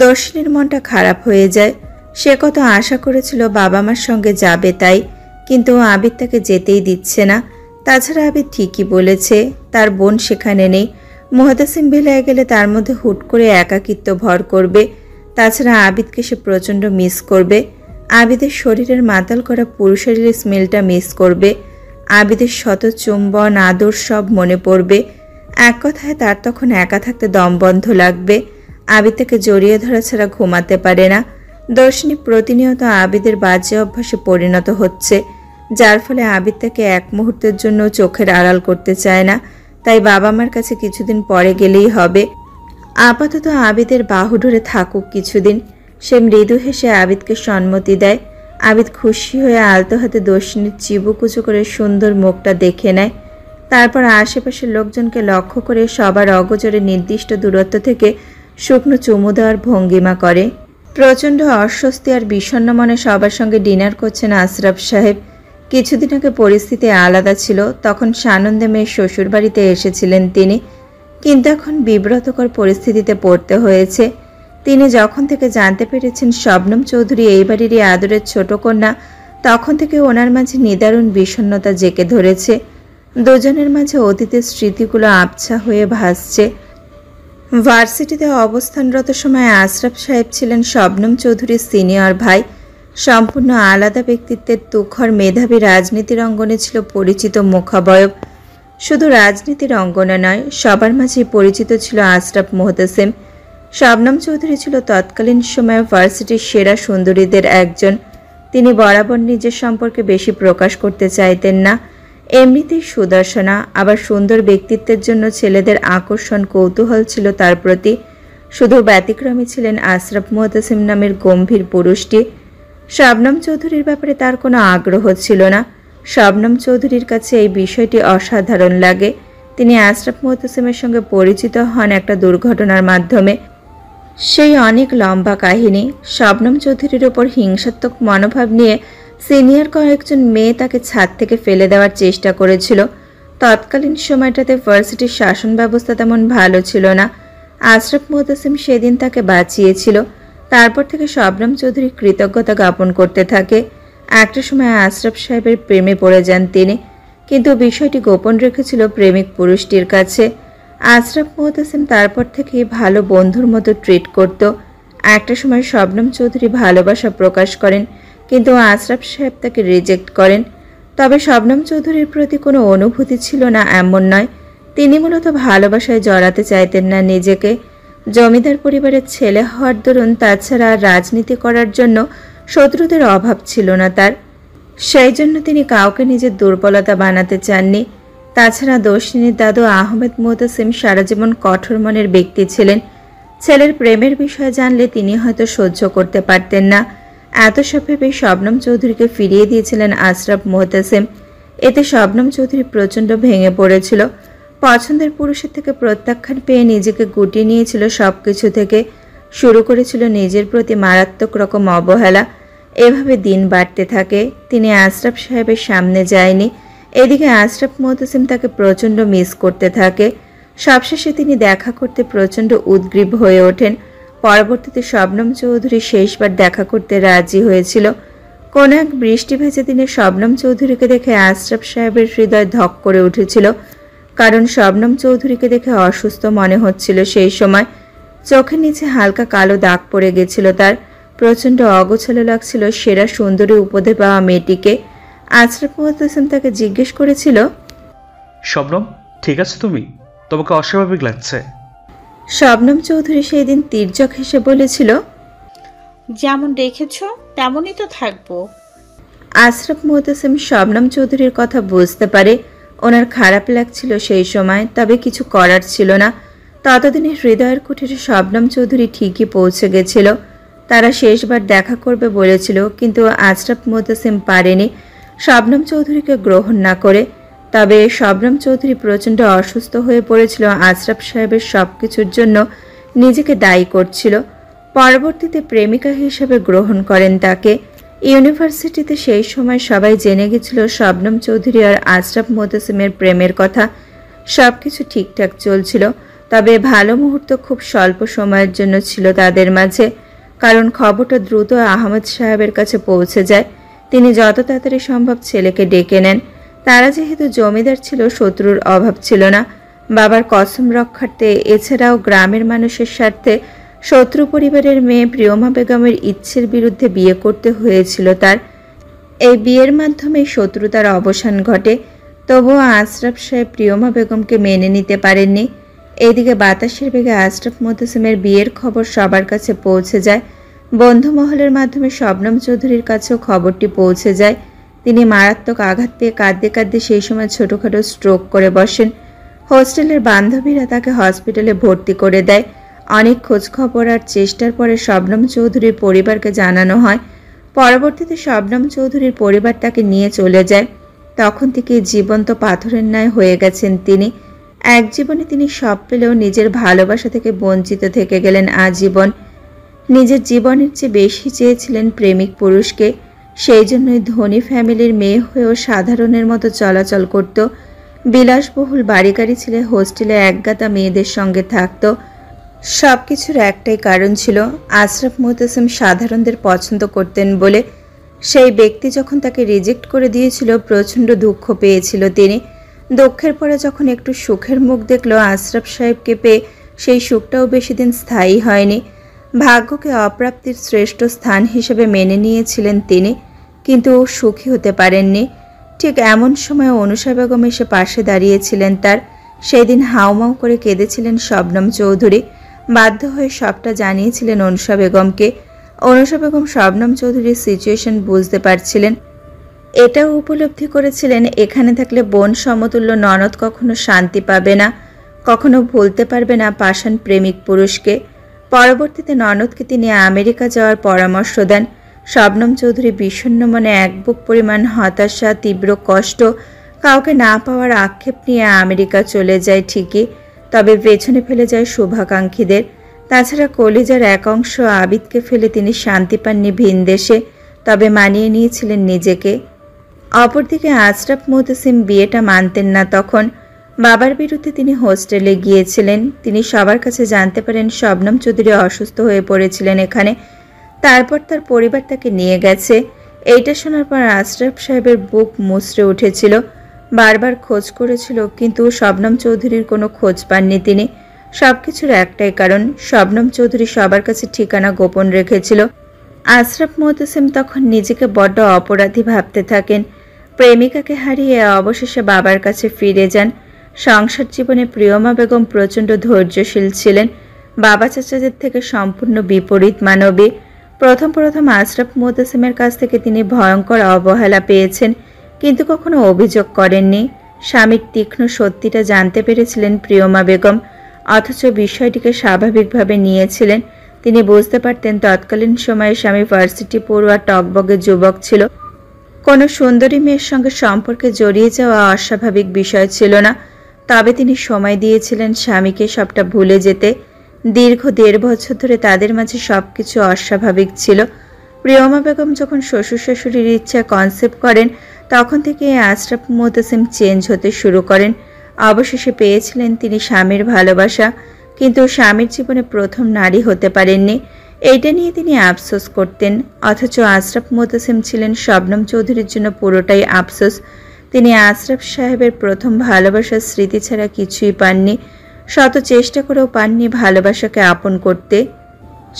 দর্শিনীর মনটা খারাপ হয়ে যায়। সে কত আশা করেছিল বাবা মার সঙ্গে যাবে, তাই কিন্তু আবিদ তাকে যেতেই দিচ্ছে না। তাছাড়া আবিদ ঠিকই বলেছে, তার বোন সেখানে নেই। মুহতাসিম বেলায় গেলে তার মধ্যে হুট করে একাকিত্ব ভর করবে। তাছাড়া আবিদকে সে প্রচণ্ড মিস করবে। আবিদের শরীরের মাতাল করা পুরুষের স্মেলটা মিস করবে। আবিদের শত চুম্বন আদর সব মনে পড়বে। এক কথায় তার তখন একা থাকতে দম বন্ধ লাগবে। আবিদ তাকে জড়িয়ে ধরা ছাড়া ঘুমাতে পারে না। দর্শিনী প্রতিনিয়ত আবিদের বাজে অভ্যাসে পরিণত হচ্ছে, যার ফলে আবিদ তাকে এক মুহূর্তের জন্য চোখের আড়াল করতে চায় না। তাই বাবা মার কাছে কিছুদিন পরে গেলেই হবে। আপাতত আবিদের বাহু ধরে থাকুক কিছুদিন। সে মৃদু হেসে আবিদকে সম্মতি দেয়। আবিদ খুশি হয়ে আলতো হাতে দর্শিনীর চিবুকুচু করে সুন্দর মুখটা দেখে নেয়। তারপর আশেপাশের লোকজনকে লক্ষ্য করে সবার অগোচরে নির্দিষ্ট দূরত্ব থেকে শুকনো চুমু দেওয়ার ভঙ্গিমা করে। প্রচণ্ড অস্বস্তি আর বিষণ্ণ মনে সবার সঙ্গে ডিনার করছেন আশরাফ সাহেব। কিছুদিন আগে পরিস্থিতি আলাদা ছিল, তখন সানন্দে মেয়ের শ্বশুরবাড়িতে এসেছিলেন তিনি, কিন্তু এখন বিব্রতকর পরিস্থিতিতে পড়তে হয়েছে। তিনি যখন থেকে জানতে পেরেছেন শবনম চৌধুরী এই বাড়িরই আদরের ছোট কন্যা, তখন থেকে ওনার মাঝে নিদারুণ বিষণ্ণতা জেঁকে ধরেছে। দুজনের মাঝে অতীতের স্মৃতিগুলো আবছা হয়ে ভাসছে। ভার্সিটিতে অবস্থানরত সময় আশরাফ সাহেব ছিলেন শবনম চৌধুরীর সিনিয়র ভাই। সম্পূর্ণ আলাদা ব্যক্তিত্বের তুখর মেধাবী রাজনীতির অঙ্গনে ছিল পরিচিত মুখাবয়ব। শুধু রাজনীতির অঙ্গনে নয়, সবার মাঝে পরিচিত ছিল আশরাফ মুহতাসিম। শবনম চৌধুরী ছিল তৎকালীন সময়ে ভার্সিটির সেরা সুন্দরীদের একজন। তিনি বরাবর নিজের সম্পর্কে বেশি প্রকাশ করতে চাইতেন না। এমনিতেই সুদর্শনা, আবার সুন্দর ব্যক্তিত্বের জন্য ছেলেদের আকর্ষণ কৌতূহল ছিল তার প্রতি। শুধু ব্যতিক্রমী ছিলেন আশরাফ মুহতাসিম নামের গম্ভীর পুরুষটি। শবনম চৌধুরীর ব্যাপারে তার কোনো আগ্রহ ছিল না। শবনম চৌধুরীর কাছে এই বিষয়টি অসাধারণ লাগে। তিনি আশরাফ মুহতাসিমের সঙ্গে পরিচিত হন একটা দুর্ঘটনার মাধ্যমে। সেই অনেক লম্বা কাহিনী। শবনম চৌধুরীর ওপর হিংসাত্মক মনোভাব নিয়ে সিনিয়র কয়েকজন মেয়ে তাকে ছাদ থেকে ফেলে দেওয়ার চেষ্টা করেছিল। তৎকালীন সময়টাতে ভার্সিটির শাসন ব্যবস্থা তেমন ভালো ছিল না। আশরাফ মুহতাসিম সেদিন তাকে বাঁচিয়েছিল। তারপর থেকে শবনম চৌধুরী কৃতজ্ঞতা জ্ঞাপন করতে থাকে। একটা সময় আশরাফ সাহেবের প্রেমে পড়ে যান তিনি, কিন্তু বিষয়টি গোপন রেখেছিল প্রেমিক পুরুষটির কাছে। আশরাফ মুহতাসিম তারপর থেকে ভালো বন্ধুর মতো ট্রিট করত। একটা সময় শবনম চৌধুরী ভালোবাসা প্রকাশ করেন, কিন্তু আশরাফ সাহেব তাকে রিজেক্ট করেন। তবে শবনম চৌধুরীর প্রতি কোনো অনুভূতি ছিল না এমন নয়, তিনি মূলত ভালোবাসায় জড়াতে চাইতেন না নিজেকে। জমিদার পরিবারের ছেলে হওয়ার দরুন তাছাড়া রাজনীতি করার জন্য শত্রুদের অভাব ছিল না তার। সেই জন্য তিনি কাউকে নিজের দুর্বলতা বানাতে চাননি। তাছাড়া দর্শিনীর দাদু আহমেদ মুহতাসিম সারা জীবন কঠোর মনের ব্যক্তি ছিলেন। ছেলের প্রেমের বিষয়ে জানলে তিনি হয়তো সহ্য করতে পারতেন না। এত সব ভেবে শবনম চৌধুরীকে ফিরিয়ে দিয়েছিলেন আশরাফ মুহতাসিম। এতে শবনম চৌধুরী প্রচণ্ড ভেঙে পড়েছিল। পছন্দের পুরুষের থেকে প্রত্যাখ্যান পেয়ে নিজেকে গুটিয়ে নিয়েছিল সবকিছু থেকে। শুরু করেছিল নিজের প্রতি মারাত্মক রকম অবহেলা। এভাবে দিন বাড়তে থাকে। তিনি আশরাফ সাহেবের সামনে যায়নি। এদিকে আশরাফ মুহতাসিম তাকে প্রচণ্ড মিস করতে থাকে। সবশেষে তিনি দেখা করতে প্রচণ্ড উদ্গ্রীব হয়ে ওঠেন। পরবর্তীতে শবনম চৌধুরী শেষবার দেখা করতে রাজি হয়েছিল। কোন এক বৃষ্টি ভেজা দিনে শবনম চৌধুরীকে দেখে আশরাফ সাহেবের হৃদয় ধক করে উঠেছিল, কারণ শবনম চৌধুরীকে দেখে অসুস্থ মনে হচ্ছিল সেই সময়। চোখের নিচে হালকা কালো দাগ পড়ে গেছিল তার। প্রচণ্ড অগোছালো লাগছিল সেরা সুন্দরী উপদে পাওয়া মেয়েটিকে। আশরাফ মুহতাসিম তাকে জিজ্ঞেস করেছিল, শবনম, ঠিক আছে তুমি? তোমাকে অস্বাভাবিক লাগছে। শবনম চৌধুরী সেই দিন তির্যক হেসে বলেছিল, যেমন রেখেছ তেমনই তো থাকবো। আশরাফ মুহতাসিম শবনম চৌধুরীর কথা বুঝতে পারে। ওনার খারাপ লাগছিল সেই সময়, তবে কিছু করার ছিল না। ততদিনে হৃদয়ের কুঠিরে শবনম চৌধুরী ঠিকই পৌঁছে গেছিল। তারা শেষবার দেখা করবে বলেছিল, কিন্তু আশরাফ মুতাসিম পারেনি শবনম চৌধুরীকে গ্রহণ না করে। তবে শবনম চৌধুরী প্রচণ্ড অসুস্থ হয়ে পড়েছিল, আশরাফ সাহেবের সব কিছুর জন্য নিজেকে দায়ী করছিল। পরবর্তীতে প্রেমিকা হিসেবে গ্রহণ করেন তাকে। ইউনিভার্সিটিতে সেই সময় সবাই জেনে গেছিল শবনম চৌধুরী আর আশরাফ মুতাসিমের প্রেমের কথা। সব কিছু ঠিকঠাক চলছিল, তবে ভালো মুহূর্ত খুব স্বল্প সময়ের জন্য ছিল তাদের মাঝে। কারণ খবরটা দ্রুত আহমদ সাহেবের কাছে পৌঁছে যায়। তিনি যত তাড়াতাড়ি সম্ভব ছেলেকে ডেকে নেন। তারা যেহেতু জমিদার ছিল, শত্রুর অভাব ছিল না। বাবার কসম রক্ষার্থে, এছাড়াও গ্রামের মানুষের স্বার্থে শত্রু পরিবারের মেয়ে প্রিয়মা বেগমের ইচ্ছের বিরুদ্ধে বিয়ে করতে হয়েছিল তার। এই বিয়ের মাধ্যমে শত্রুতার অবসান ঘটে। তবুও আশরাফ সাহেব প্রিয়মা বেগমকে মেনে নিতে পারেননি। এদিকে বাতাসের বেগে আশরাফ মুতাসিমের বিয়ের খবর সবার কাছে পৌঁছে যায়। বন্ধু মহলের মাধ্যমে শবনম চৌধুরীর কাছেও খবরটি পৌঁছে যায়। তিনি মারাত্মক আঘাত পেয়ে কাঁদতে কাঁদতে সেই সময় ছোটোখাটো স্ট্রোক করে বসেন। হোস্টেলের বান্ধবীরা তাকে হসপিটালে ভর্তি করে দেয়। অনেক খোঁজখবর আর চেষ্টার পরে শবনম চৌধুরীর পরিবারকে জানানো হয়। পরবর্তীতে শবনম চৌধুরীর পরিবার তাকে নিয়ে চলে যায়। তখন থেকে জীবন্ত পাথরের ন্যায় হয়ে গেছেন তিনি। এক জীবনে তিনি সব পেলেও নিজের ভালোবাসা থেকে বঞ্চিত থেকে গেলেন আজীবন। নিজের জীবনের চেয়ে বেশি চেয়েছিলেন প্রেমিক পুরুষকে। সেই জন্যই ধনী ফ্যামিলির মেয়ে হয়েও সাধারণের মতো চলাচল করত। বিলাসবহুল বাড়ি গাড়ি ছেলে হোস্টেলে একগাদা মেয়েদের সঙ্গে থাকত। সব কিছুর একটাই কারণ ছিল, আশরাফ মুতাসিম সাধারণদের পছন্দ করতেন বলে। সেই ব্যক্তি যখন তাকে রিজেক্ট করে দিয়েছিল, প্রচণ্ড দুঃখ পেয়েছিল তিনি। দুঃখের পরে যখন একটু সুখের মুখ দেখল আশরাফ সাহেবকে পেয়ে, সেই সুখটাও বেশি দিন স্থায়ী হয়নি। ভাগ্যকে অপ্রাপ্তির শ্রেষ্ঠ স্থান হিসেবে মেনে নিয়েছিলেন তিনি, কিন্তু সুখী হতে পারেননি। ঠিক এমন সময় অনুষা বেগম এসে পাশে দাঁড়িয়েছিলেন তার। সেদিন হাউমাউ করে কেঁদেছিলেন শবনম চৌধুরী। বাধ্য হয়ে সবটা জানিয়েছিলেন অনুষা বেগমকে। অনুষা বেগম শবনম চৌধুরীর সিচুয়েশন বুঝতে পারছিলেন। এটাও উপলব্ধি করেছিলেন এখানে থাকলে বোন সমতুল্য ননদ কখনো শান্তি পাবে না, কখনো ভুলতে পারবে না পাষাণ প্রেমিক পুরুষকে। পরবর্তীতে ননদকে তিনি আমেরিকা যাওয়ার পরামর্শ দেন। শবনম চৌধুরী বিষণ্ণ মনে এক বুক পরিমাণ হতাশা, তীব্র কষ্ট, কাউকে না পাওয়ার আক্ষেপ নিয়ে আমেরিকা চলে যায় ঠিকই, তবে পেছনে ফেলে যায় শুভাকাঙ্ক্ষীদের। তাছাড়া কলিজার এক অংশ আবিদকে ফেলে তিনি শান্তি পাননি ভিন দেশে, তবে মানিয়ে নিয়েছিলেন নিজেকে। অপরদিকে আশরাফ মুতাসিম বিয়েটা মানতেন না তখন। বাবার বিরুদ্ধে তিনি হোস্টেলে গিয়েছিলেন। তিনি সবার কাছে জানতে পারেন শবনম চৌধুরী অসুস্থ হয়ে পড়েছিলেন এখানে। তারপর তার পরিবার তাকে নিয়ে গেছে। এইটা শোনার পর আশরাফ সাহেবের বুক মুচড়ে উঠেছিল। বারবার খোঁজ করেছিল, কিন্তু শবনম চৌধুরীর কোনো খোঁজ পাননি তিনি। সবকিছুর একটাই কারণ, শবনম চৌধুরী সবার কাছে ঠিকানা গোপন রেখেছিল। আশরাফ মুতাসিম তখন নিজেকে বড্ড অপরাধী ভাবতে থাকেন। প্রেমিকাকে হারিয়ে অবশেষে বাবার কাছে ফিরে যান। সংসার জীবনে প্রিয়মা বেগম প্রচণ্ড ধৈর্যশীল ছিলেন। বাবা চাচাদের থেকে সম্পূর্ণ বিপরীত মানবী। প্রথম আশরাফ মুতাসিমের কাছ থেকে তিনি ভয়ঙ্কর অবহেলা পেয়েছেন, কিন্তু কখনো অভিযোগ করেননি। স্বামীর তীক্ষ্ণ সত্যিটা জানতে পেরেছিলেন প্রিয়মা বেগম, অথচ বিষয়টিকে স্বাভাবিকভাবে নিয়েছিলেন। তিনি বুঝতে পারতেন তৎকালীন সময়ে স্বামী ভার্সিটি পড়ুয়া টকবগে যুবক ছিল। কোনো সুন্দরী মেয়ের সঙ্গে সম্পর্কে জড়িয়ে যাওয়া অস্বাভাবিক বিষয় ছিল না। তবে তিনি সময় দিয়েছিলেন স্বামীকে সবটা ভুলে যেতে। দীর্ঘ 1.5 বছর ধরে তাদের মাঝে সবকিছু অস্বাভাবিক ছিল। প্রিয়মা বেগম যখন শ্বশুর শাশুড়ির ইচ্ছা কনসেপ্ট করেন, তখন থেকে আশরাফ মুতাসিম চেঞ্জ হতে শুরু করেন। অবশেষে পেয়েছিলেন তিনি স্বামীর ভালোবাসা, কিন্তু স্বামীর জীবনে প্রথম নারী হতে পারেননি। এইটা নিয়ে তিনি আফসোস করতেন। অথচ আশরাফ মুতাসিম ছিলেন শবনম চৌধুরীর জন্য পুরোটাই আফসোস। তিনি আশরাফ সাহেবের প্রথম ভালোবাসার স্মৃতি ছাড়া কিছুই পাননি। শত চেষ্টা করেও পাননি ভালোবাসাকে আপন করতে।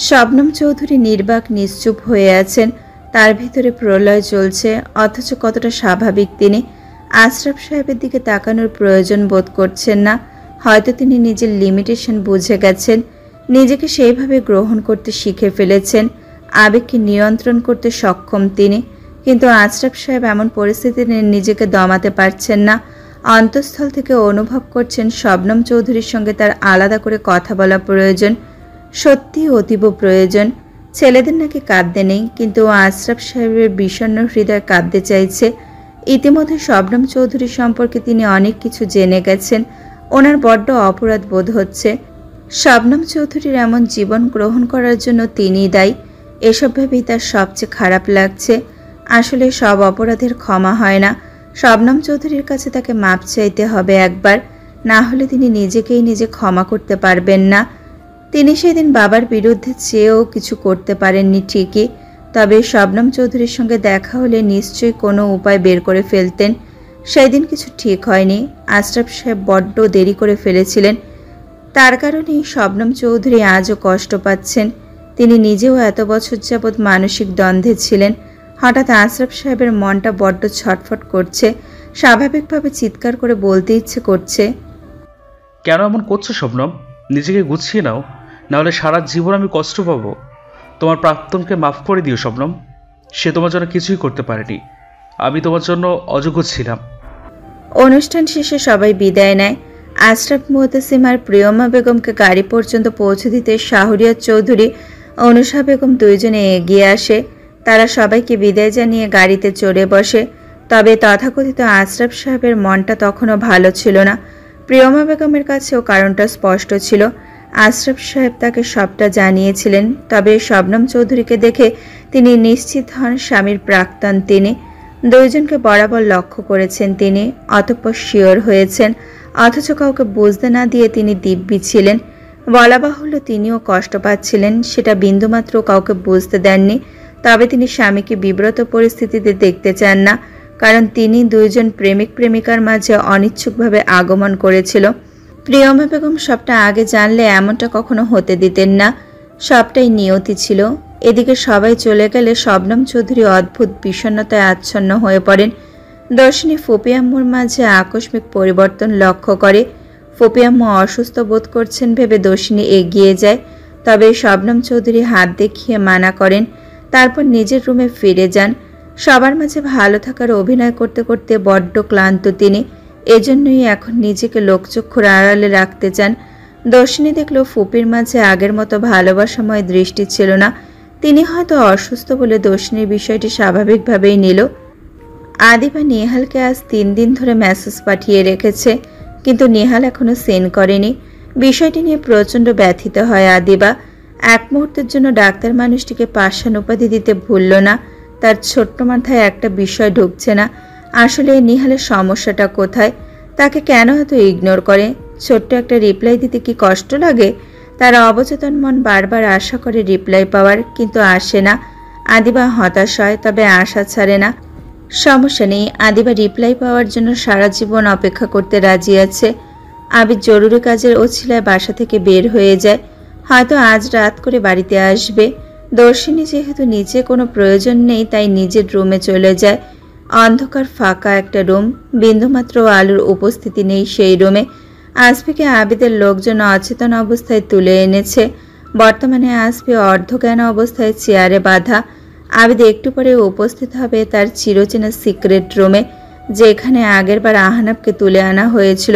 শবনম চৌধুরী নির্বাক নিশ্চুপ হয়ে আছেন। তার ভিতরে প্রলয় চলছে, অথচ কতটা স্বাভাবিক তিনি। আশরাফ সাহেবের দিকে তাকানোর প্রয়োজন বোধ করছেন না। হয়তো তিনি নিজের লিমিটেশন বুঝে গেছেন, নিজেকে সেইভাবে গ্রহণ করতে শিখে ফেলেছেন। আবেগকে নিয়ন্ত্রণ করতে সক্ষম তিনি, কিন্তু আশরাফ সাহেব এমন পরিস্থিতিতে নিজেকে দমাতে পারছেন না। অন্তঃস্থল থেকে অনুভব করছেন শবনম চৌধুরীর সঙ্গে তার আলাদা করে কথা বলা প্রয়োজন, সত্যি অতীব প্রয়োজন। ছেলেদের নাকি কাঁদতে নেই, কিন্তু আশরাফ সাহেবের বিষণ্ণ হৃদয় কাঁদতে চাইছে। ইতিমধ্যে শবনম চৌধুরী সম্পর্কে তিনি অনেক কিছু জেনে গেছেন। ওনার বড্ড অপরাধ বোধ হচ্ছে। শবনম চৌধুরীর এমন জীবন গ্রহণ করার জন্য তিনিই দায়ী। এসব ভেবেই তার সবচেয়ে খারাপ লাগছে। আসলে সব অপরাধের ক্ষমা হয় না। শবনম চৌধুরীর কাছে তাকে মাপ চাইতে হবে একবার, না হলে তিনি নিজেকেই নিজে ক্ষমা করতে পারবেন না। তিনি সেদিন বাবার বিরুদ্ধে চেয়েও কিছু করতে পারেননি ঠিকই, তবে শবনম চৌধুরীর সঙ্গে দেখা হলে নিশ্চয়ই কোনো উপায় বের করে ফেলতেন। সেই দিন কিছু ঠিক হয়নি। আশরাফ সাহেব বড্ড দেরি করে ফেলেছিলেন। তার কারণেই শবনম চৌধুরী আজও কষ্ট পাচ্ছেন। তিনি নিজেও এত বছর যাবৎ মানসিক দ্বন্দ্বে ছিলেন। হঠাৎ আশরাফ সাহেবের মনটা বড্ড ছটফট করছে। স্বাভাবিকভাবে চিৎকার করে বলতে ইচ্ছে করছে, কেন এমন করছো শবনম? নিজেকে গুছিয়ে নাও, নাহলে সারা জীবন আমি কষ্ট পাবো। তোমার প্রাক্তনকে মাফ করে দিও শবনম। সে তোমার জন্য কিছুই করতে পারেনি। আমি তোমার জন্য অযোগ্য ছিলাম। অনুষ্ঠান শেষে সবাই বিদায় নেয়। আশরাফ মুহতাসিম আর প্রিয়মা বেগমকে গাড়ি পর্যন্ত পৌঁছে দিতে শাহরিয়ার চৌধুরী, অনুষা বেগম দুইজনে এগিয়ে আসে। তারা সবাইকে বিদায় জানিয়ে গাড়িতে চড়ে বসে। তবে তথাকথিত আশরাফ সাহেবের মনটা তখনও ভালো ছিল না। প্রিয়মা বেগমের কাছেও কারণটা স্পষ্ট ছিল। আশরাফ সাহেব তাকে সবটা জানিয়েছিলেন। তবে শবনম চৌধুরীকে দেখে তিনি নিশ্চিত হন স্বামীর প্রাক্তন তিনি। দুইজনকে বরাবর লক্ষ্য করেছেন তিনি, অতঃপর শিওর হয়েছেন। অথচ কাউকে বুঝতে না দিয়ে তিনি দিব্যি ছিলেন। বলা বাহুল্য তিনিও কষ্ট পাচ্ছিলেন, সেটা বিন্দুমাত্র কাউকে বুঝতে দেননি। তবে তিনি স্বামীকে বিব্রত পরিস্থিতিতে দেখতে চান না, কারণ তিনি দুইজন প্রেমিক প্রেমিকার মাঝে অনিচ্ছুকভাবে আগমন করেছিল। প্রিয়মা বেগম সবটা আগে জানলে এমনটা কখনো হতে দিতেন না। সবটাই নিয়তি ছিল। এদিকে সবাই চলে গেলে শবনম চৌধুরী অদ্ভুত বিষণ্ণতায় আচ্ছন্ন হয়ে পড়েন। দর্শিনী ফুপি আম্মুর মাঝে আকস্মিক পরিবর্তন লক্ষ্য করে। ফুপি আম্মু অসুস্থ বোধ করছেন ভেবে দর্শিনী এগিয়ে যায়। তবে শবনম চৌধুরী হাত দেখিয়ে মানা করেন। তারপর নিজের রুমে ফিরে যান। সবার মাঝে ভালো থাকার অভিনয় করতে করতে বড্ড ক্লান্ত তিনি। এজন্যই এখন নিজেকে লোকচক্ষুর আড়ালে রাখতে চান। দর্শিনী দেখল ফুপির মাঝে আগের মতো ভালোবাসাময় দৃষ্টি ছিল না। তিনি হয়তো অসুস্থ বলে দর্শিনীর বিষয়টি স্বাভাবিকভাবেই নিল। আদিবা নেহালকে আজ 3 দিন ধরে মেসেজ পাঠিয়ে রেখেছে, কিন্তু নেহাল এখনো সেন্ড করেনি। বিষয়টি নিয়ে প্রচণ্ড ব্যথিত হয় আদিবা। এক মুহূর্তের জন্য ডাক্তার মানুষটিকে পাষাণ উপাধি দিতে ভুলল না। তার ছোট্ট মাথায় একটা বিষয় ঢুকছে না। আসলে নেহালের সমস্যাটা কোথায়? তাকে কেন এত ইগনোর করে? ছোট্ট একটা রিপ্লাই দিতে কি কষ্ট লাগে? তার অবচেতন মন বারবার আশা করে রিপ্লাই পাওয়ার, কিন্তু আসে না। আদিবা হতাশ হয়, তবে আশা ছাড়ে না। সমস্যা নেই, আদিবা রিপ্লাই পাওয়ার জন্য সারা জীবন অপেক্ষা করতে রাজি আছে। আবির জরুরি কাজের ওছিলায় বাসা থেকে বের হয়ে যায়। হয়তো আজ রাত করে বাড়িতে আসবে। দর্শিনী যেহেতু নিচে কোনো প্রয়োজন নেই, তাই নিজের রুমে চলে যায়। অন্ধকার ফাঁকা একটা রুম, বিন্দুমাত্র আলোর উপস্থিতি নেই সেই রুমে। আসফিকে আবিদের লোকজন অচেতন অবস্থায় তুলে এনেছে। বর্তমানে আসফি অর্ধজ্ঞান অবস্থায় চেয়ারে বাঁধা। আবিদ একটু পরে উপস্থিত হবে তার চিরচেনা সিক্রেট রুমে, যেখানে আগেরবার আহনাবকে তুলে আনা হয়েছিল।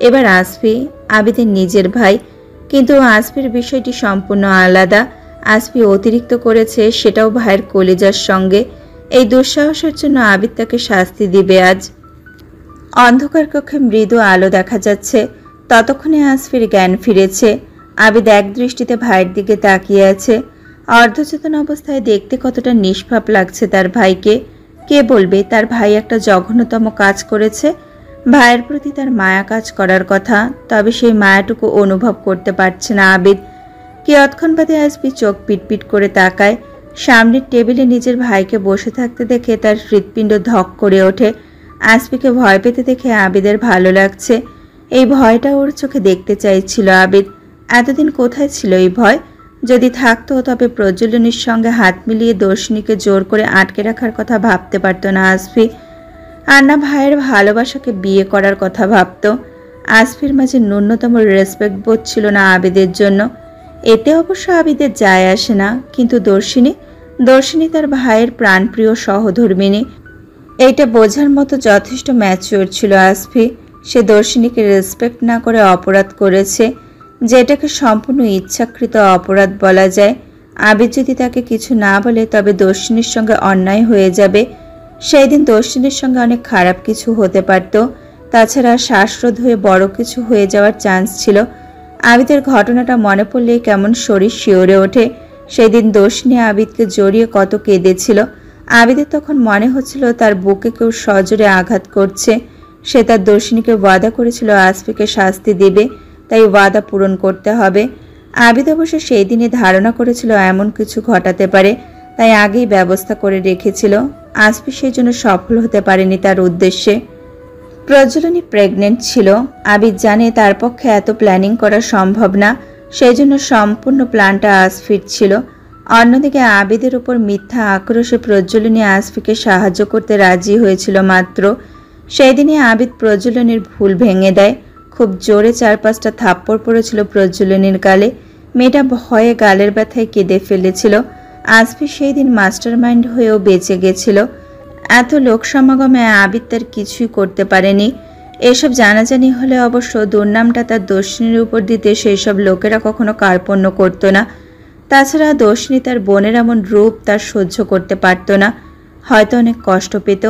এবার আসফি আবিদের নিজের ভাই, কিন্তু আসফির বিষয়টি সম্পূর্ণ আলাদা। আসফি অতিরিক্ত করেছে, সেটাও ভাইয়ের কলিজার সঙ্গে। এই দুঃসাহসের জন্য আবিদ তাকে শাস্তি দিবে আজ। অন্ধকার কক্ষে মৃদু আলো দেখা যাচ্ছে। ততক্ষণে আসফির জ্ঞান ফিরেছে। আবিদ এক দৃষ্টিতে ভাইয়ের দিকে তাকিয়ে আছে। অর্ধচেতন অবস্থায় দেখতে কতটা নিষ্পাপ লাগছে তার ভাইকে। কে বলবে তার ভাই একটা জঘন্যতম কাজ করেছে? ভাইয়ের প্রতি তার মায়া কাজ করার কথা, তবে সেই মায়াটুকু অনুভব করতে পারছে না আবিদ। কিয়ৎক্ষণ বাদে আসবি চোখ পিটপিট করে তাকায়। সামনের টেবিলে নিজের ভাইকে বসে থাকতে দেখে তার হৃৎপিণ্ড ধক করে ওঠে। আসবিকে ভয় পেতে দেখে আবিদের ভালো লাগছে। এই ভয়টা ওর চোখে দেখতে চাইছিল আবিদ। এতদিন কোথায় ছিল এই ভয়? যদি থাকতো তবে প্রজ্বলনীর সঙ্গে হাত মিলিয়ে দর্শিনীকে জোর করে আটকে রাখার কথা ভাবতে পারত না আসফি। আর না ভাইয়ের ভালোবাসাকে বিয়ে করার কথা ভাবত। আসফির মাঝে ন্যূনতম রেসপেক্ট বোধ ছিল না আবিদের জন্য। এতে অবশ্য আবিদের যায় আসে না, কিন্তু দর্শিনী তার ভাইয়ের প্রাণপ্রিয় সহধর্মিনী। এইটা বোঝার মতো যথেষ্ট ম্যাচিওর ছিল আসফি। সে দর্শিনীকে রেসপেক্ট না করে অপরাধ করেছে, যেটাকে সম্পূর্ণ ইচ্ছাকৃত অপরাধ বলা যায়। আবিদ যদি তাকে কিছু না বলে তবে দর্শিনীর সঙ্গে অন্যায় হয়ে যাবে। সেই দিন দর্শিনীর সঙ্গে অনেক খারাপ কিছু হতে পারত। তাছাড়া শ্বাসরোধ হয়ে বড় কিছু হয়ে যাওয়ার চান্স ছিল। আবিদের ঘটনাটা মনে পড়লেই কেমন শরীর শিওরে ওঠে। সেদিন দর্শিনী আবিদকে জড়িয়ে কত কেঁদেছিল। আবিদের তখন মনে হচ্ছিল তার বুকে কেউ সজোরে আঘাত করছে। সে তার দর্শিনীকে ওয়াদা করেছিল আসফিকে শাস্তি দেবে, তাই ওয়াদা পূরণ করতে হবে। আবিদ অবশ্য সেই দিনে ধারণা করেছিল এমন কিছু ঘটাতে পারে, তাই আগেই ব্যবস্থা করে রেখেছিল। আসফি সেই জন্য সফল হতে পারেনি তার উদ্দেশ্যে। প্রজ্বলনী প্রেগনেন্ট ছিল। আবিদ জানে তার পক্ষে এত প্ল্যানিং করা সম্ভব না, সেই জন্য সম্পূর্ণ প্ল্যানটা আসফির ছিল। অন্যদিকে আবিদের উপর মিথ্যা আক্রোশে প্রজ্বলনী আসফিকে সাহায্য করতে রাজি হয়েছিল মাত্র। সেই দিনই আবিদ প্রজ্বলনীর ভুল ভেঙে দেয়। খুব জোরে 4-5টা থাপ্পড় পড়েছিল প্রজ্বলনীর গালে। মেয়েটা ভয়ে গালের ব্যথায় কেঁদে ফেলেছিল। আসফি সেই দিন মাস্টার মাইন্ড হয়েও বেঁচে গেছিল। এত লোক সমাগমে আবিদ তার কিছুই করতে পারেনি। এসব জানাজানি হলে অবশ্য দুর্নামটা তার দর্শিনীর উপর দিতে সেই সব লোকেরা কখনো কার্পণ্য করত না। তাছাড়া দর্শিনী তার বোনের এমন রূপ তার সহ্য করতে পারত না, হয়তো অনেক কষ্ট পেত।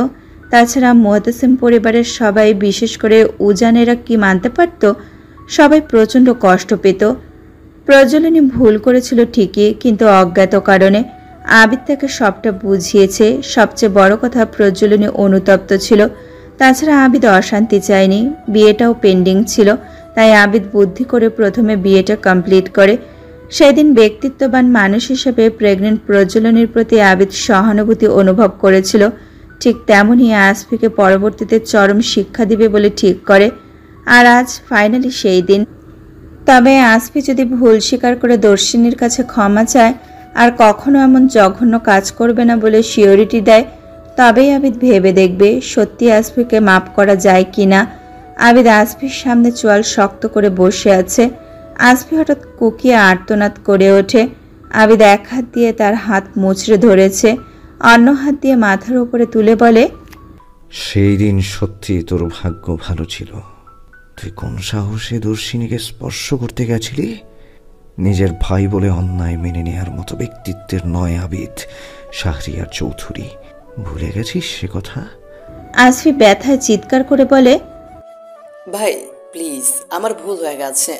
তাছাড়া মুহতাসিম পরিবারের সবাই, বিশেষ করে উজানেরা কি মানতে পারত? সবাই প্রচণ্ড কষ্ট পেত। প্রজ্বলনী ভুল করেছিল ঠিকই, কিন্তু অজ্ঞাত কারণে। আবিদ তাকে সবটা বুঝিয়েছে। সবচেয়ে বড় কথা, প্রজ্বলনী অনুতপ্ত ছিল। তাছাড়া আবিদ অশান্তি চায়নি, বিয়েটাও পেন্ডিং ছিল, তাই আবিদ বুদ্ধি করে প্রথমে বিয়েটা কমপ্লিট করে। সেদিন ব্যক্তিত্ববান মানুষ হিসেবে প্রেগনেন্ট প্রজ্বলনীর প্রতি আবিদ সহানুভূতি অনুভব করেছিল। ঠিক তেমনই আসফিকে পরবর্তীতে চরম শিক্ষা দিবে বলে ঠিক করে। আর আজ ফাইনালি সেই দিন। তবে আসফি যদি ভুল স্বীকার করে দর্শিনীর কাছে ক্ষমা চায় আর কখনো এমন জঘন্য কাজ করবে না বলে সিওরিটি দেয়, তবেই আবিদ ভেবে দেখবে সত্যি আসফিকে মাফ করা যায় কিনা। আবিদ আসফির সামনে চোয়াল শক্ত করে বসে আছে। আসফি হঠাৎ কুকিয়ে আর্তনাদ করে ওঠে। আবিদ এক হাত দিয়ে তার হাত মুচড়ে ধরেছে, অন্য হাত দিয়ে মাথার উপরে তুলে বলে, সেই দিন সত্যি তোর ভাগ্য ভালো ছিল। তুই কোন সাহসে দর্শিনীকে স্পর্শ করতে গেছিলি? নিজের ভাই বলে অন্যায় মেনে নেয়ার মতো ব্যক্তিত্বের নয় আবিদ শাহরিয়ার চৌধুরী। ভুলে গেছিস সে কথা? আসফি ব্যথায় চিৎকার করে বলে, ভাই প্লিজ, আমার ভুল হয়ে গেছে।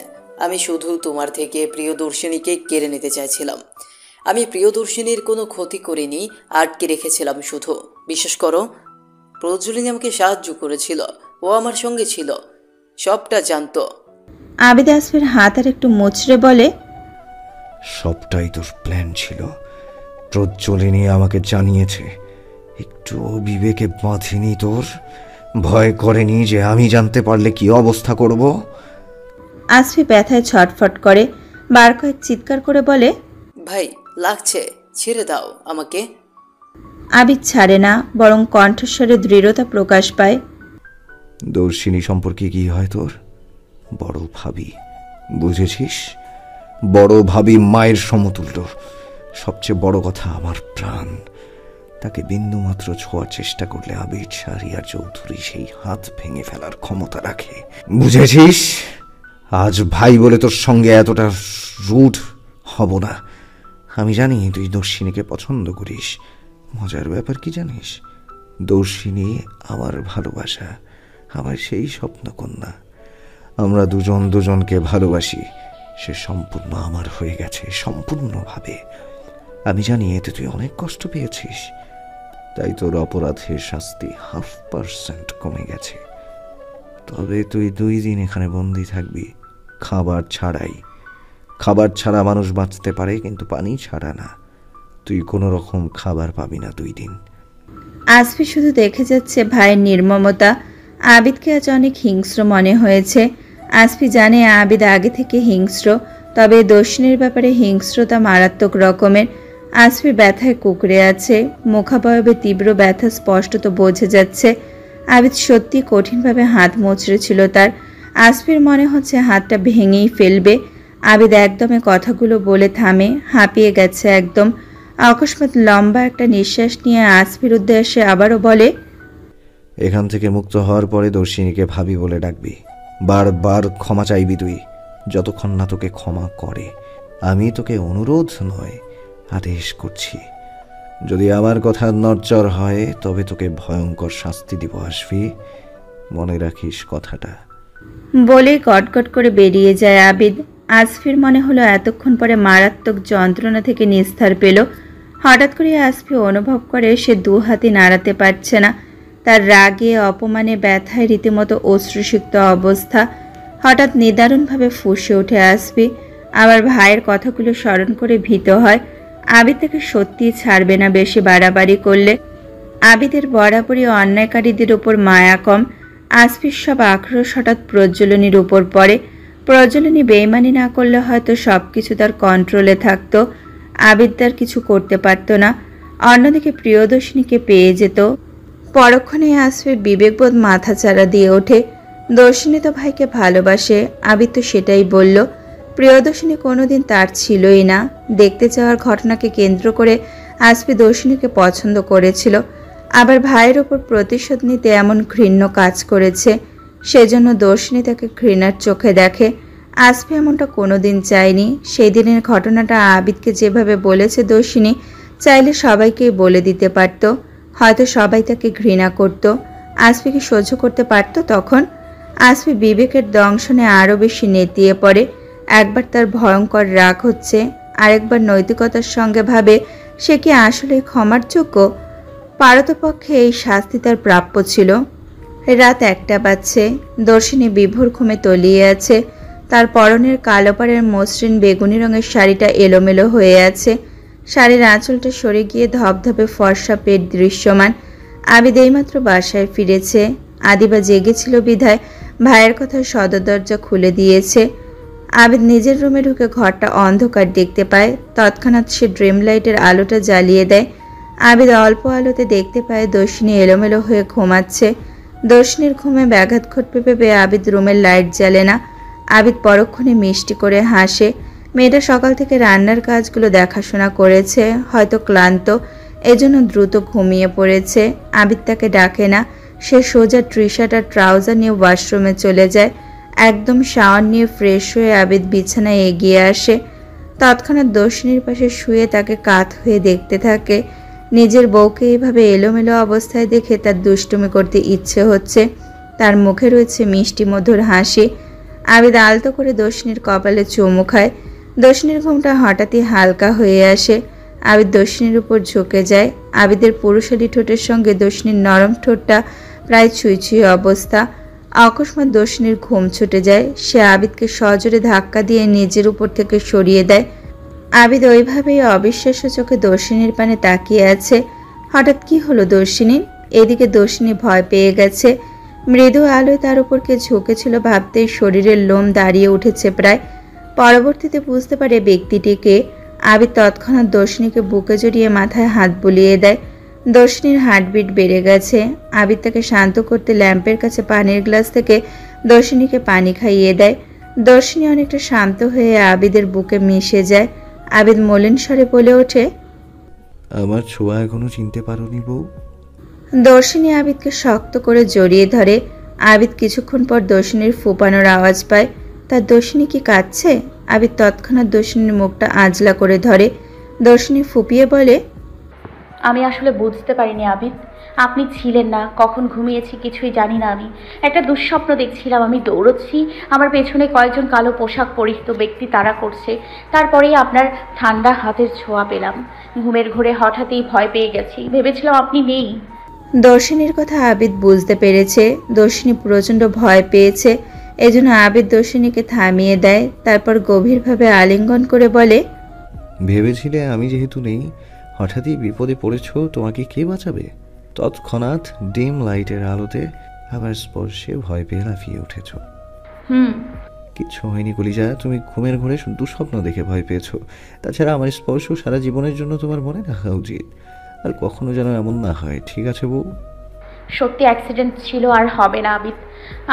আমি শুধু তোমার থেকে প্রিয়দর্শিনীকে কেড়ে নিতে চাইছিলাম। আমি প্রিয়দর্শিনীর কোনো ক্ষতি করিনি, আটকে রেখেছিলাম শুধু। বিশ্বাস করো, প্রজ্বলিনী আমাকে সাহায্য করেছিল, ও আমার সঙ্গে ছিল, সবটা জানতো। আবিদ আসফির হাত আর একটু মুচড়ে বলে, সবটাই তোর প্ল্যান ছিল। প্রজ্বলিনী আমাকে জানিয়েছে। একটু বিবেকে বাঁধেনি তোর? ভয় করেনি যে আমি জানতে পারলে কি অবস্থা করব? আসফি ব্যথায় ছটফট করে, বার কয়েক চিৎকার করে বলে, ভাই লাগছে, ছেড়ে দাও আমাকে। আবিদ ছাড়ে না, বরং কণ্ঠস্বরে দৃঢ়তা প্রকাশ পায়। দর্শিনী সম্পর্কে কি হয় তোর? বড় ভাবি, বুঝেছিস? বড় ভাবি মায়ের সমতুল্য। সবচেয়ে বড় কথা, আমার প্রাণ। তাকে বিন্দুমাত্র ছোঁয়ার চেষ্টা করলে আবিদ শাহরিয়ার চৌধুরী সেই হাত ভেঙে ফেলার ক্ষমতা রাখে, বুঝেছিস? আজ ভাই বলে তোর সঙ্গে এতটা রুড হব না। আমি জানি তুই দর্শিনীকে পছন্দ করিস। মজার ব্যাপার কি জানিস? দর্শিনী আমার ভালোবাসা, আমার সেই স্বপ্নকন্যা। আমরা দুজন দুজনকে ভালোবাসি। সে সম্পূর্ণ আমার হয়ে গেছে, সম্পূর্ণভাবে। আমি জানি এতে তুই অনেক কষ্ট পেয়েছিস, তাই তোর অপরাধের শাস্তি 0.5% কমে গেছে। তবে তুই 2 দিন এখানে বন্দি থাকবি, খাবার ছাড়াই। খাবার ছাড়া মানুষ বাঁচতে পারে, কিন্তু পানি ছাড়া না। তুই কোনো রকম খাবার পাবি না 2 দিন। আসফি শুধু দেখে যাচ্ছে ভাইয়ের নির্মমতা। আবিদকে আজ অনেক হিংস্র মনে হয়েছে। আসফি জানে আবিদ আগে থেকে হিংস্র, তবে দর্শিনীর ব্যাপারে হিংস্রতা মারাত্মক রকমের। আসফি ব্যথায় কুঁকড়ে আছে, মুখাবয়বে তীব্র ব্যথা স্পষ্টত বোঝা যাচ্ছে। আবিদ সত্যি কঠিনভাবে হাত মুচড়েছিল তার। আসফির মনে হচ্ছে হাতটা ভেঙেই ফেলবে। আবিদ একদমে কথাগুলো বলে থামে, হাঁপিয়ে গেছে একদম। অকস্মাৎ লম্বা একটা নিঃশ্বাস নিয়ে আসফির উদ্দেশ্যে আবারও বলে, এখান থেকে মুক্ত হওয়ার পরে দর্শিনীকে ভাবি বলে ডাকবি। বারবার ক্ষমা চাইবি তুই, যতক্ষণ না তোকে ক্ষমা করে। আমি তোকে অনুরোধ নয়, আদেশ করছি, যদি আমার কথা নড়চড় হয় তবে তোকে ভয়ঙ্কর শাস্তি দিব আসফি, মনে রাখিস কথাটা। বলেই কটকট করে বেরিয়ে যায় আবিদ। আসফির মনে হলো এতক্ষণ পরে মারাত্মক যন্ত্রণা থেকে নিস্তার পেল। হঠাৎ করে আসফি অনুভব করে সে দু হাতে নাড়াতে পারছে না। তার রাগে, অপমানে, ব্যথায় রীতিমতো অশ্রুসিক্ত অবস্থা। হঠাৎ নিদারুণভাবে ফুঁসে ওঠে আসফি। আবার ভাইয়ের কথাগুলো স্মরণ করে ভীত হয়। আবিদ তাকে সত্যিই ছাড়বে না বেশি বাড়াবাড়ি করলে। আবিদের বরাবরই অন্যায়কারীদের উপর মায়া কম। আসফির সব আক্রোশ হঠাৎ প্রজ্বলনীর উপর পড়ে। প্রজ্বলনী বেইমানি না করলে হয়তো সবকিছু তার কন্ট্রোলে থাকতো। আবিদ তার কিছু করতে পারত না। অন্যদিকে প্রিয়দর্শিনীকে পেয়ে যেত। পরক্ষণে আসফির বিবেকবোধ মাথাচাড়া দিয়ে ওঠে। দর্শিনী তো ভাইকে ভালোবাসে, আবিদ তো সেটাই বলল। প্রিয়দর্শিনী কোনোদিন তার ছিলই না। দেখতে যাওয়ার ঘটনাকে কেন্দ্র করে আসফি দর্শিনীকে পছন্দ করেছিল। আবার ভাইয়ের ওপর প্রতিশোধ নিতে এমন ঘৃণ্য কাজ করেছে, সেজন্য দর্শিনী তাকে ঘৃণার চোখে দেখে। আসফি এমনটা কোনোদিন চায়নি। সেই দিনের ঘটনাটা আবিদকে যেভাবে বলেছে দর্শিনী, চাইলে সবাইকেই বলে দিতে পারত। হয়তো সবাই তাকে ঘৃণা করত। আসফিকে সহ্য করতে পারত তখন। আসফি বিবেকের দংশনে আরও বেশি নেতিয়ে পড়ে। একবার তার ভয়ঙ্কর রাগ হচ্ছে, আরেকবার নৈতিকতার সঙ্গে ভাবে সে কি আসলে ক্ষমার যোগ্য। পারতপক্ষে এই শাস্তি তার প্রাপ্য ছিল। রাত 1টা বাজছে। দর্শিনী বিভোর ঘুমে তলিয়ে আছে। তার পরনের কালো পাড়ের মসৃণ বেগুনি রঙের শাড়িটা এলোমেলো হয়ে আছে। শাড়ির আঁচলটা সরে গিয়ে ধপধপে ফর্সা পেট দৃশ্যমান। আবিদ এইমাত্র বাসায় ফিরেছে। আদিবা জেগেছিল বিধায় ভাইয়ের কথায় সদর দরজা খুলে দিয়েছে। আবিদ নিজের রুমে ঢুকে ঘরটা অন্ধকার দেখতে পায়। তৎক্ষণাৎ সে ড্রিম লাইটের আলোটা জ্বালিয়ে দেয়। আবিদ অল্প আলোতে দেখতে পায় দর্শিনী এলোমেলো হয়ে ঘুমাচ্ছে। দর্শিনীর ঘুমে ব্যাঘাত ঘটবে ভেবে আবিদ রুমের লাইট জ্বালে না। আবিদ পরক্ষণে মিষ্টি করে হাসে। মেয়েটা সকাল থেকে রান্নার কাজগুলো দেখাশোনা করেছে, হয়তো ক্লান্ত, এজন্য দ্রুত ঘুমিয়ে পড়েছে। আবিদ তাকে ডাকে না। সে সোজা টি শার্ট আর ট্রাউজার নিয়ে ওয়াশরুমে চলে যায়। একদম শাওয়ার নিয়ে ফ্রেশ হয়ে আবিদ বিছানায় এগিয়ে আসে। তৎক্ষণাৎ দর্শিনীর পাশে শুয়ে তাকে কাত হয়ে দেখতে থাকে। নিজের বউকে এইভাবে এলোমেলো অবস্থায় দেখে তার দুষ্টুমি করতে ইচ্ছে হচ্ছে। তার মুখে রয়েছে মিষ্টি মধুর হাসি। আবিদ আলতো করে দর্শিনীর কপালে চুমু খায়। দর্শিনীর ঘুমটা হঠাৎই হালকা হয়ে আসে। আবিদ দর্শিনীর উপর ঝুঁকে যায়। আবিদের পুরুষালী ঠোঁটের সঙ্গে দর্শিনীর নরম ঠোঁটটা প্রায় ছুঁই ছুঁই অবস্থা। অকস্মাৎ দর্শিনীর ঘুম ছুটে যায়। সে আবিদকে সজোরে ধাক্কা দিয়ে নিজের উপর থেকে সরিয়ে দেয়। আবিদ ওইভাবেই অবিশ্বাস্য চোখে দর্শিনীর পানে তাকিয়ে আছে। হঠাৎ কি হলো দর্শিনীর? এদিকে দর্শিনী ভয় পেয়ে গেছে। মৃদু আলোয় তার উপর কে ঝুঁকেছিল ভাবতেই শরীরের লোম দাঁড়িয়ে উঠেছে প্রায়। পরবর্তীতে বুঝতে পারে ব্যক্তিটিকে। আবিদ তৎক্ষণাৎ দর্শিনীকে বুকে জড়িয়ে মাথায় হাত বুলিয়ে দেয়। দর্শিনীর হার্টবিট বেড়ে গেছে। আবিদ তাকে শান্ত করতে ল্যাম্পের কাছে পানির গ্লাস থেকে দর্শিনীকে পানি খাইয়ে দেয়। দর্শিনী অনেকটা শান্ত হয়ে আবিদের বুকে মিশে যায়। আবিদ মলিন স্বরে বলে ওঠে, আমার ছোঁয়া এখনো চিনতে পারোনি বউ? দর্শিনী আবিদকে শক্ত করে জড়িয়ে ধরে। আবিদ কিছুক্ষণ পর দর্শিনীর ফুপানোর আওয়াজ পায়। তার দর্শিনী কি কাঁদছে? আবিদ তৎক্ষণাৎ দর্শিনীর মুখটা আঁজলা করে ধরে। দর্শিনী ফুপিয়ে বলে, আমি আসলে বুঝতে পারিনি আবিদ, আপনি ছিলেন না। কখন ঘুমিয়েছি কিছুই জানি না। আমি একটা দুঃস্বপ্ন দেখছিলাম। আমি দৌড়চ্ছি, আমার পেছনে কয়েকজন কালো পোশাক পরিহিত ব্যক্তি তাড়া করছে। তারপরেই আপনার ঠান্ডা হাতের ছোঁয়া পেলাম। ঘুমের ঘোরে হঠাৎই ভয় পেয়ে গেছি, ভেবেছিলাম আপনি নেই। দর্শিনীর কথা আবিদ বুঝতে পেরেছে। দর্শিনী প্রচণ্ড ভয় পেয়েছে। এজন্য আবিদ দর্শিনীকে থামিয়ে দেয়। তারপর গভীরভাবে আলিঙ্গন করে বলে, ভেবেছিলে আমি যেহেতু নেই, হঠাৎই বিপদে পড়েছ, তোমাকে কে বাঁচাবে? তৎক্ষণাৎ ডিম লাইটের আলোতে আবার স্পর্শে ভয় পেয়ে লাফিয়ে উঠেছ। কিচ্ছু হয়নি কলিজা, তুমি ঘুমের ঘোরে দুঃস্বপ্ন দেখে ভয় পেয়েছো। তাছাড়া আমার স্পর্শ সারা জীবনের জন্য তোমার মনে রাখা উচিত। আর কখনো যেন এমন না হয়, ঠিক আছে বউ? সত্যি অ্যাক্সিডেন্ট ছিল, আর হবে না আবিদ।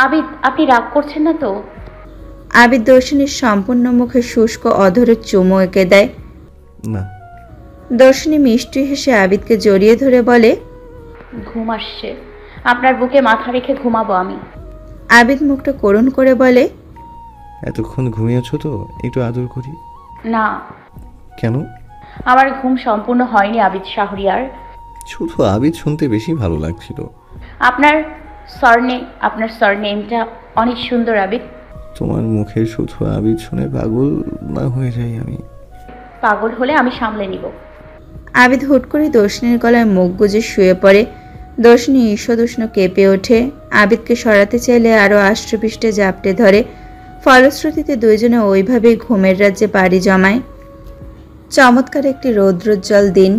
আবিদ, আপনি রাগ করছেন না তো? আবিদ দর্শিনীর সম্পূর্ণ মুখে শুষ্ক অধরের চুমু এঁকে দেয়। না। দর্শিনী মিষ্টি হেসে আবিদকে জড়িয়ে ধরে বলে, ঘুম আসছে, আপনার বুকে মাথা রেখে ঘুমাবো আমি। আবিদ মুখটা করুণ করে বলে, এতক্ষণ ঘুমিয়েছো তো, একটু আদর করি? না। কেন? আমার ঘুম সম্পূর্ণ হয়নি আবিদ শাহরিয়ার। শুধু আবিদ শুনতে বেশি ভালো লাগছিল। আপনার সরনেমটা অনেক সুন্দর আবিদ। তোমার মুখে শুধু আবিদ শুনে পাগল না হয়ে যাই আমি? পাগল হলে আমি সামলে নিব। আবিদ হুট করে দর্শনীর গলায় মুখ গুজে শুয়ে পড়ে। দর্শনী ঈষদুষ্ণ কেঁপে ওঠে। আবিদকে সরাতে চাইলে আরও আষ্টপৃষ্টে জাপটে ধরে। ফলশ্রুতিতে দুইজনে ওইভাবেই ঘুমের রাজ্যে পাড়ি জমায়। চমৎকার একটি রৌদ্রোজ্জ্বল দিন।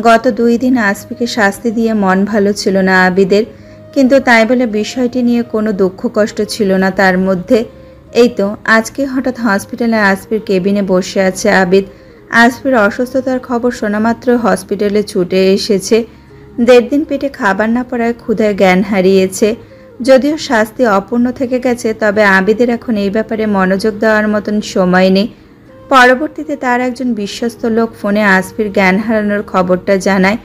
গত 2 দিন আসফিকে শাস্তি দিয়ে মন ভালো ছিল না আবিদের, কিন্তু তাই বলে বিষয়টি নিয়ে কোনো দুঃখ কষ্ট ছিল না তার মধ্যে। এই তো আজকে হঠাৎ হসপিটালে আসফির কেবিনে বসে আছে আবিদ। আসফির অসুস্থতার খবর শোনামাত্র হসপিটালে ছুটে এসেছে। 1.5 দিন পেটে খাবার না পড়ায় ক্ষুধায় জ্ঞান হারিয়েছে। যদিও শাস্তি অপূর্ণ থেকে গেছে, তবে আবিদের এখন এই ব্যাপারে মনোযোগ দেওয়ার মতন সময় নেই। পরবর্তীতে তার একজন বিশ্বস্ত লোক ফোনে আসফির জ্ঞান হারানোর খবরটা জানায়।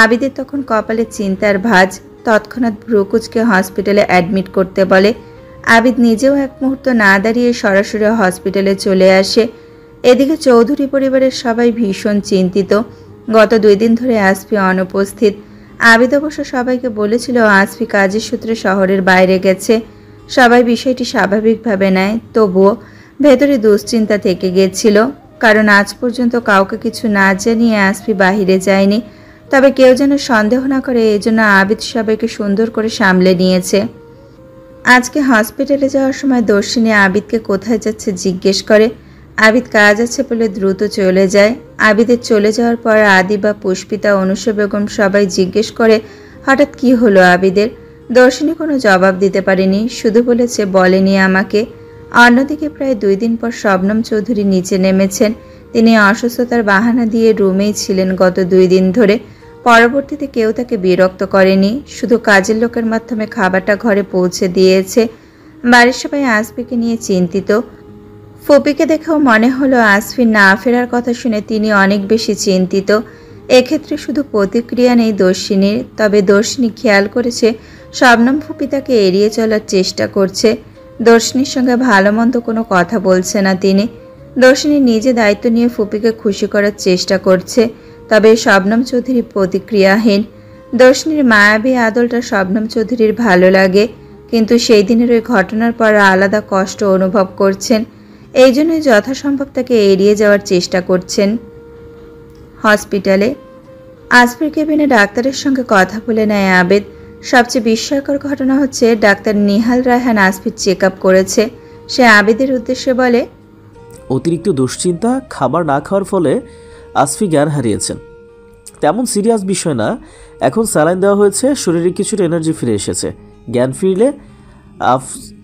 আবিদের তখন কপালে চিন্তার ভাঁজ। তৎক্ষণাৎ ভ্রুকুচকে হসপিটালে অ্যাডমিট করতে বলে। আবিদ নিজেও এক মুহূর্ত না দাঁড়িয়ে সরাসরি হসপিটালে চলে আসে। এদিকে চৌধুরী পরিবারের সবাই ভীষণ চিন্তিত। গত 2 দিন ধরে আসফি অনুপস্থিত। আবিদ অবশ্য সবাইকে বলেছিল আসফি কাজের সূত্রে শহরের বাইরে গেছে। সবাই বিষয়টি স্বাভাবিকভাবে নেয়, তবুও ভেতরে দুশ্চিন্তা থেকে গেছিল। কারণ আজ পর্যন্ত কাউকে কিছু না জানিয়ে আসফি বাহিরে যায়নি। তবে কেউ যেন সন্দেহ না করে, এই জন্য আবিদ সবাইকে সুন্দর করে সামলে নিয়েছে। আজকে হসপিটালে যাওয়ার সময় দর্শিনী আবিদকে কোথায় যাচ্ছে জিজ্ঞেস করে। আবিদ কাজ আছে বলে দ্রুত চলে যায়। আবিদের চলে যাওয়ার পর আদি বা পুষ্পিতা, অনুষা বেগম সবাই জিজ্ঞেস করে হঠাৎ কি হলো আবিদের। দর্শিনী কোনো জবাব দিতে পারেনি, শুধু বলেছে বলেনি আমাকে। অন্যদিকে প্রায় 2 দিন পর শবনম চৌধুরী নিচে নেমেছেন। তিনি অসুস্থতার বাহানা দিয়ে রুমেই ছিলেন গত 2 দিন ধরে। পরবর্তীতে কেউ তাকে বিরক্ত করেনি, শুধু কাজের লোকের মাধ্যমে খাবারটা ঘরে পৌঁছে দিয়েছে। বাড়ির সবাই আসফিকে নিয়ে চিন্তিত। ফুপিকে দেখেও মনে হলো আসফির না ফেরার কথা শুনে তিনি অনেক বেশি চিন্তিত। এক্ষেত্রে শুধু প্রতিক্রিয়া নেই দর্শিনীর, তবে দর্শিনী খেয়াল করেছে শবনম ফুপি তাকে এড়িয়ে চলার চেষ্টা করছে। দর্শিনীর সঙ্গে ভালো মন্দ কোনো কথা বলছে না তিনি। দর্শিনী নিজে দায়িত্ব নিয়ে ফুপিকে খুশি করার চেষ্টা করছে, তবে শবনম চৌধুরী প্রতিক্রিয়াহীন। দর্শিনীর মায়াবী আদলটা শবনম চৌধুরীর ভালো লাগে, কিন্তু সেই দিনের ওই ঘটনার পর আলাদা কষ্ট অনুভব করছেন। এই জন্যই যথাসম্ভব তাকে এড়িয়ে যাওয়ার চেষ্টা করছেন। হসপিটালে আসফির কেবিনে ডাক্তারের সঙ্গে কথা বলে নেয় আবেদ। সবচেয়ে বিস্ময়কর ঘটনা হচ্ছে ডাক্তার নিহাল রায়হান আসফির চেক আপ করেছে। সে আবেদের উদ্দেশ্যে বলে, অতিরিক্ত দুশ্চিন্তা, খাবার না খাওয়ার ফলে আসফি জ্ঞান হারিয়েছেন। তেমন সিরিয়াস বিষয় না, এখন স্যালাইন দেওয়া হয়েছে, শরীরে কিছুটা এনার্জি ফিরে এসেছে। জ্ঞান ফিরলে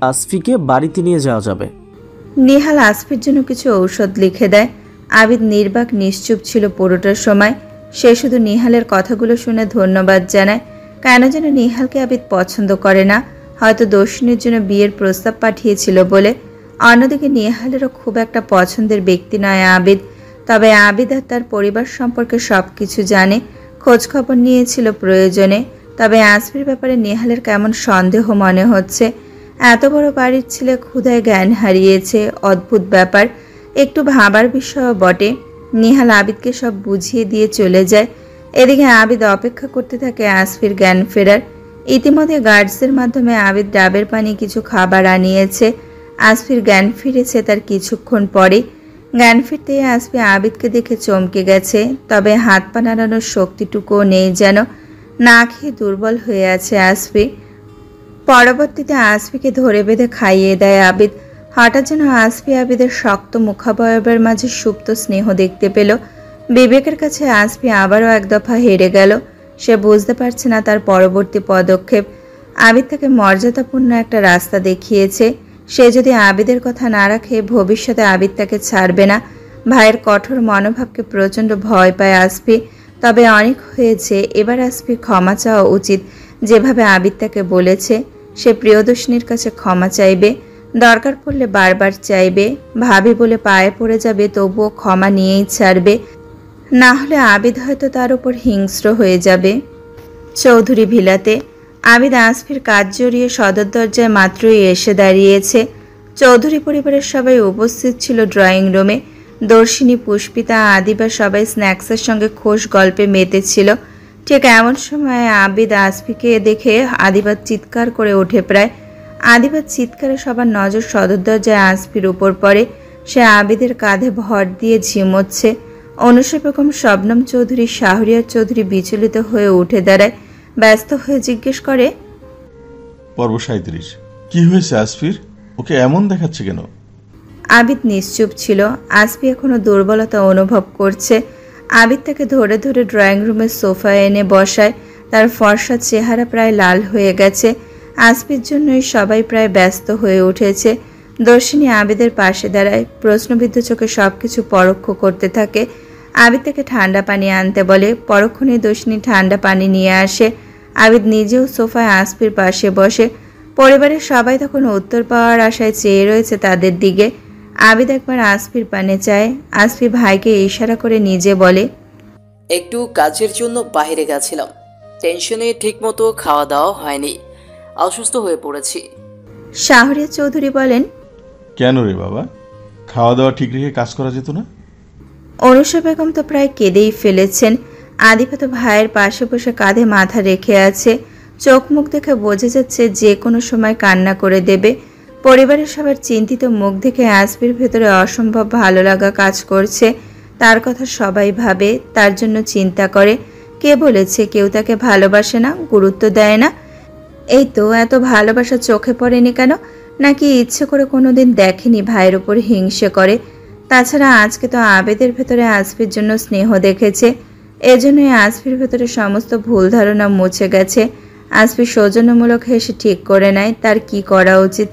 আসফিকে বাড়িতে নিয়ে যাওয়া যাবে। নিহাল আসফির জন্য কিছু ঔষধ লিখে দেয়। আবিদ নির্বাক নিশ্চুপ ছিল পুরোটার সময়। সে শুধু নিহালের কথাগুলো শুনে ধন্যবাদ জানায়। কেন যেন নিহালকে আবিদ পছন্দ করে না, হয়তো দর্শনের জন্য বিয়ের প্রস্তাব পাঠিয়েছিল বলে। অন্যদিকে নিহালেরও খুব একটা পছন্দের ব্যক্তি নয় আবিদ। তবে আবিদ আর তার পরিবার সম্পর্কে সব কিছু জানে, খোঁজখবর নিয়েছিল প্রয়োজনে। তবে আসফির ব্যাপারে নিহালের কেমন সন্দেহ মনে হচ্ছে। এত বড় বাড়ির ছেলে ক্ষুধায় জ্ঞান হারিয়েছে, অদ্ভুত ব্যাপার। একটু ভাবার বিষয়ও বটে। নিহাল আবিদকে সব বুঝিয়ে দিয়ে চলে যায়। এদিকে আবিদ অপেক্ষা করতে থাকে আসফির জ্ঞান ফেরার। ইতিমধ্যে গার্ডসের মাধ্যমে আবিদ ডাবের পানি কিছু খাবার আনিয়েছে। আসফির জ্ঞান ফিরেছে তার কিছুক্ষণ পরে। জ্ঞান ফিরতেই আসফি আবিদকে দেখে চমকে গেছে, তবে হাত পা নাড়ানোর শক্তিটুকুও নেই যেন। না খেয়ে দুর্বল হয়ে আছে আসফি। পরবর্তীতে আসফিকে ধরে বেঁধে খাইয়ে দেয় আবিদ। হঠাৎ যেন আসফি আবিদের শক্ত মুখাবয়বের মাঝে সুপ্ত স্নেহ দেখতে পেল। বিবেকের কাছে আসফি আবারও এক দফা হেরে গেল। সে বুঝতে পারছে না তার পরবর্তী পদক্ষেপ। আবিদ তাকে মর্যাদাপূর্ণ একটা রাস্তা দেখিয়েছে। সে যদি আবিদের কথা না রাখে, ভবিষ্যতে আবিদ তাকে ছাড়বে না। ভাইয়ের কঠোর মনোভাবকে প্রচণ্ড ভয় পায় আসফি। তবে অনেক হয়েছে, এবার আসফি ক্ষমা চাওয়া উচিত। যেভাবে আবিদ তাকে বলেছে, সে প্রিয়দর্শিনীর কাছে ক্ষমা চাইবে। দরকার পড়লে বারবার চাইবে। ভাবি বলে পায়ে পড়ে যাবে, তবুও ক্ষমা নিয়েই ছাড়বে। না হলে আবিদ হয়তো তার উপর হিংস্র হয়ে যাবে। চৌধুরী ভিলাতে আবিদ আসফির কাজ জড়িয়ে সদর দরজায় মাত্রই এসে দাঁড়িয়েছে। চৌধুরী পরিবারের সবাই উপস্থিত ছিল ড্রয়িং রুমে। দর্শিনী, পুষ্পিতা, আদিবা সবাই স্ন্যাক্সের সঙ্গে খোশ গল্পে মেতেছিল। ঠিক এমন সময় আবিদ আসফিকে দেখে আদিবা চিৎকার করে ওঠে প্রায়। আদিবার চিৎকারে সবার নজর সদর দরজায় আসফির উপর পড়ে। সে আবিদের কাঁধে ভর দিয়ে ঝিমোচ্ছে। অনুষা বেগম, শবনম চৌধুরী, শাহরিয়ার চৌধুরী বিচলিত হয়ে উঠে দাঁড়ায়। ব্যস্ত হয়ে জিজ্ঞেস করে, পর্ব 37, কি হয়েছে আসফির? ওকে এমন দেখাচ্ছে কেন? আবিদ নিশ্চুপ ছিল। আসফি এখনো দুর্বলতা অনুভব করছে। আবিদ তাকে ধরে ধরে ড্রয়িং রুমের সোফায় এনে বসায়। তার ফর্সা চেহারা প্রায় লাল হয়ে গেছে। আসফির জন্যই সবাই প্রায় ব্যস্ত হয়ে উঠেছে। দর্শিনী আবিদের পাশে দাঁড়ায়, প্রশ্নবিদ্ধ চোখে সবকিছু পরোক্ষ করতে থাকে। আবিদ তাকে ঠান্ডা পানি আনতে বলে। পরক্ষণে দর্শিনী ঠান্ডা পানি নিয়ে আসে। আবিদ নিজেও সোফায় আসফির পাশে বসে। পরিবারের সবাই তখন উত্তর পাওয়ার আশায় চেয়ে রয়েছে তাদের দিকে। আবিদ একবার আসফির পানে চায়। আসফি ভাইকে ইশারা করে নিজে বলে, একটু কাজের জন্য বাইরে গেছিলাম, টেনশনে ঠিকমতো খাওয়া দাওয়া হয়নি, অসুস্থ হয়ে পড়েছি। শাহরিয়ার চৌধুরী বলেন, কেন রে বাবা, খাওয়া দাওয়া ঠিক রেখে কাজ করা যেত না? অনুষা বেগম তো প্রায় কেঁদেই ফেলেছেন। আদিবা তো ভাইয়ের পাশে বসে কাঁধে মাথা রেখে আছে। চোখ মুখ দেখে বোঝা যাচ্ছে যে কোনো সময় কান্না করে দেবে। পরিবারের সবার চিন্তিত মুখ দেখে আসফির ভেতরে অসম্ভব ভালো লাগা কাজ করছে। তার কথা সবাই ভাবে, তার জন্য চিন্তা করে। কে বলেছে কেউ তাকে ভালোবাসে না, গুরুত্ব দেয় না? এই তো, এত ভালোবাসা চোখে পড়েনি কেন? নাকি ইচ্ছে করে কোনোদিন দেখেনি ভাইয়ের উপর হিংসে করে? তাছাড়া আজকে তো আবেদের ভেতরে আসফির জন্য স্নেহ দেখেছে। এজন্যই আসফির ভেতরে সমস্ত ভুল ধারণা মুছে গেছে। আসফি সৌজন্যমূলক হেসে ঠিক করে নেয় তার কি করা উচিত।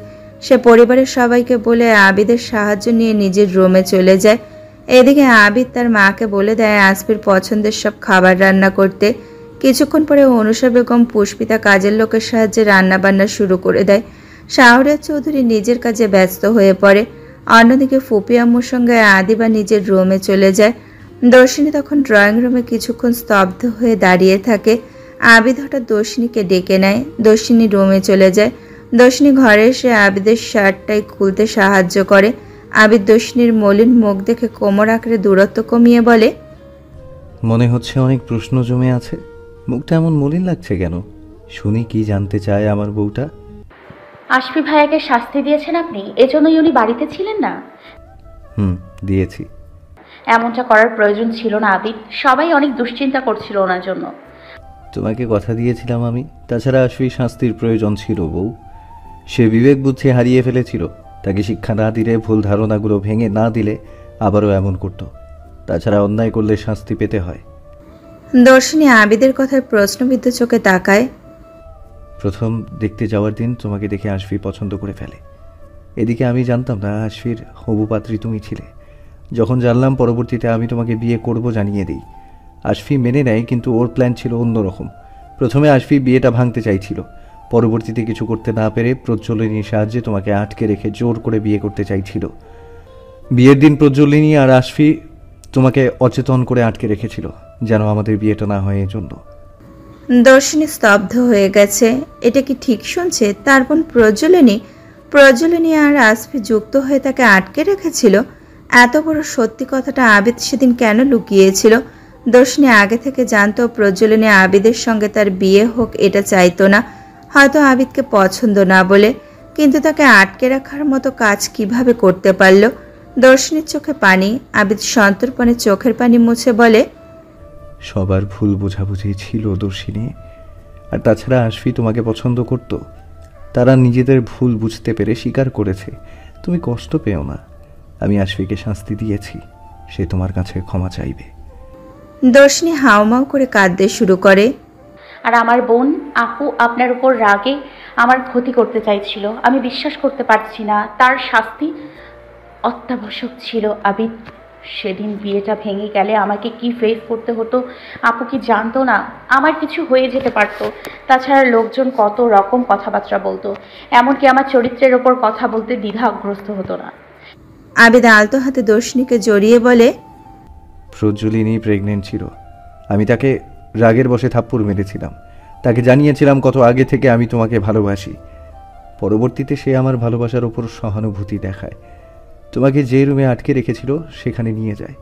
সে পরিবারের সবাইকে বলে আবিদের সাহায্য নিয়ে নিজের রুমে চলে যায়। এদিকে আবিদ তার মাকে বলে দেয় আসফির পছন্দের সব খাবার রান্না করতে। কিছুক্ষণ পরে অনুষা বেগম, পুষ্পিতা কাজের লোকের সাহায্যে রান্না বান্না শুরু করে দেয়। শাহরিয়ার চৌধুরী নিজের কাজে ব্যস্ত হয়ে পড়ে। অন্যদিকে ফুপি আম্মুর সঙ্গে আদিবা নিজের রুমে চলে যায়। দর্শিনী তখন ড্রয়িং রুমে কিছুক্ষণ স্তব্ধ হয়ে দাঁড়িয়ে থাকে। আবিদ হঠাৎ দর্শিনীকে ডেকে নেয়। দর্শিনী রুমে চলে যায়। দর্শিনী ঘরে এসে আবিদের শার্টটাই খুলতে সাহায্য করে। আবিদ দর্শিনীর মলিন মুখ দেখে কোমর আঁকড়ে দূরত্ব কমিয়ে বলে, মনে হচ্ছে অনেক প্রশ্ন জমে আছে। মুখটা এমন মলিন লাগছে কেন? শুনি কি জানতে চায় আমার বউটা। আশফি ভাইয়াকে শাস্তি দিয়েছেন আপনি, এজন্যই উনি বাড়িতে ছিলেন না? দিয়েছি। এমনটা করার প্রয়োজন ছিল না আবিদ, সবাই অনেক দুশ্চিন্তা করছিল ওনার জন্য। তোমাকে কথা দিয়েছিলাম আমি। তাছাড়া আসলেই শাস্তির প্রয়োজন ছিল বউ। সে বিবেক বুদ্ধি হারিয়ে ফেলেছিল। তাকে শিক্ষা না দিলে, ভুল ধারণাগুলো ভেঙে না দিলে আবারও এমন করত। তাছাড়া অন্যায় করলে শাস্তি পেতে হয়। দর্শিনী আবিদের কথায় প্রশ্নবিদ্ধ চোখে তাকায়। প্রথম দেখতে যাওয়ার দিন তোমাকে দেখে আশফি পছন্দ করে ফেলে। এদিকে আমি জানতাম না আশফির হবু পাত্রী তুমি ছিলে। যখন জানলাম, পরবর্তীতে আমি তোমাকে বিয়ে করব জানিয়ে দিই। আশফি মেনে নেয়, কিন্তু ওর প্ল্যান ছিল অন্যরকম। প্রথমে আশফি বিয়েটা ভাঙতে চাইছিল। পরবর্তীতে কিছু করতে না পেরে প্রজ্বলিনীর সাহায্যে তোমাকে আটকে রেখে জোর করে বিয়ে করতে চাইছিল। বিয়ের দিন প্রজ্বলিনী আর আশফি তোমাকে অচেতন করে আটকে রেখেছিল, যেন আমাদের বিয়েটা না হয় এজন্য। দর্শিনী স্তব্ধ হয়ে গেছে। এটা কি ঠিক শুনছে? তার বোন প্রজ্বলিনী আর আসফি যুক্ত হয়ে তাকে আটকে রেখেছিল? এত বড় সত্যি কথাটা আবিদ সেদিন কেন লুকিয়েছিল? দর্শিনী আগে থেকে জানতো প্রজ্বলিনী আবিদের সঙ্গে তার বিয়ে হোক, এটা চাইতো না। হয়তো আবিদকে পছন্দ না বলে। কিন্তু তাকে আটকে রাখার মতো কাজ কিভাবে করতে পারল? দর্শিনীর চোখে পানি। আবিদ সন্তর্পণে চোখের পানি মুছে বলে, সবার ভুল বোঝাবুঝি ছিল দর্শিনী। আর তাছাড়া আশফি তোমাকে পছন্দ করত। তারা নিজেদের ভুল বুঝতে পেরে স্বীকার করেছে। তুমি কষ্ট পেও না। আমি আশফিকে শাস্তি দিয়েছি, সে তোমার কাছে ক্ষমা চাইবে। দর্শিনী হাউমাউ করে কাঁদতে শুরু করে। আর আমার বোন আপু আপনার উপর রাগে আমার ক্ষতি করতে চাইছিল। আমি বিশ্বাস করতে পারছি না, তার শাস্তি অত্যাবশ্যক ছিল। আবিদ, সেদিন বিয়েটা ভেঙে গেলে আমাকে কি ফেস করতে হতো আপু কি জানতো না? আমার কিছু হয়ে যেতে পারতো। তাছাড়া লোকজন কত রকম কথাবার্তা বলতো, এমনকি আমার চরিত্রের ওপর কথা বলতে দ্বিধাগ্রস্ত হতো না। আবিদ আলতো হাতে দর্শিনীকে জড়িয়ে বলে, প্রজ্বলিনী প্রেগনেন্ট ছিল। আমি তাকে রাগের বশে থাপ্পড় মেরেছিলাম। তাকে জানিয়েছিলাম কত আগে থেকে আমি তোমাকে ভালোবাসি। পরবর্তীতে সে আমার ভালোবাসার ওপর সহানুভূতি দেখায়। তোমাকে যে রুমে আটকে রেখেছিল সেখানে নিয়ে যায়।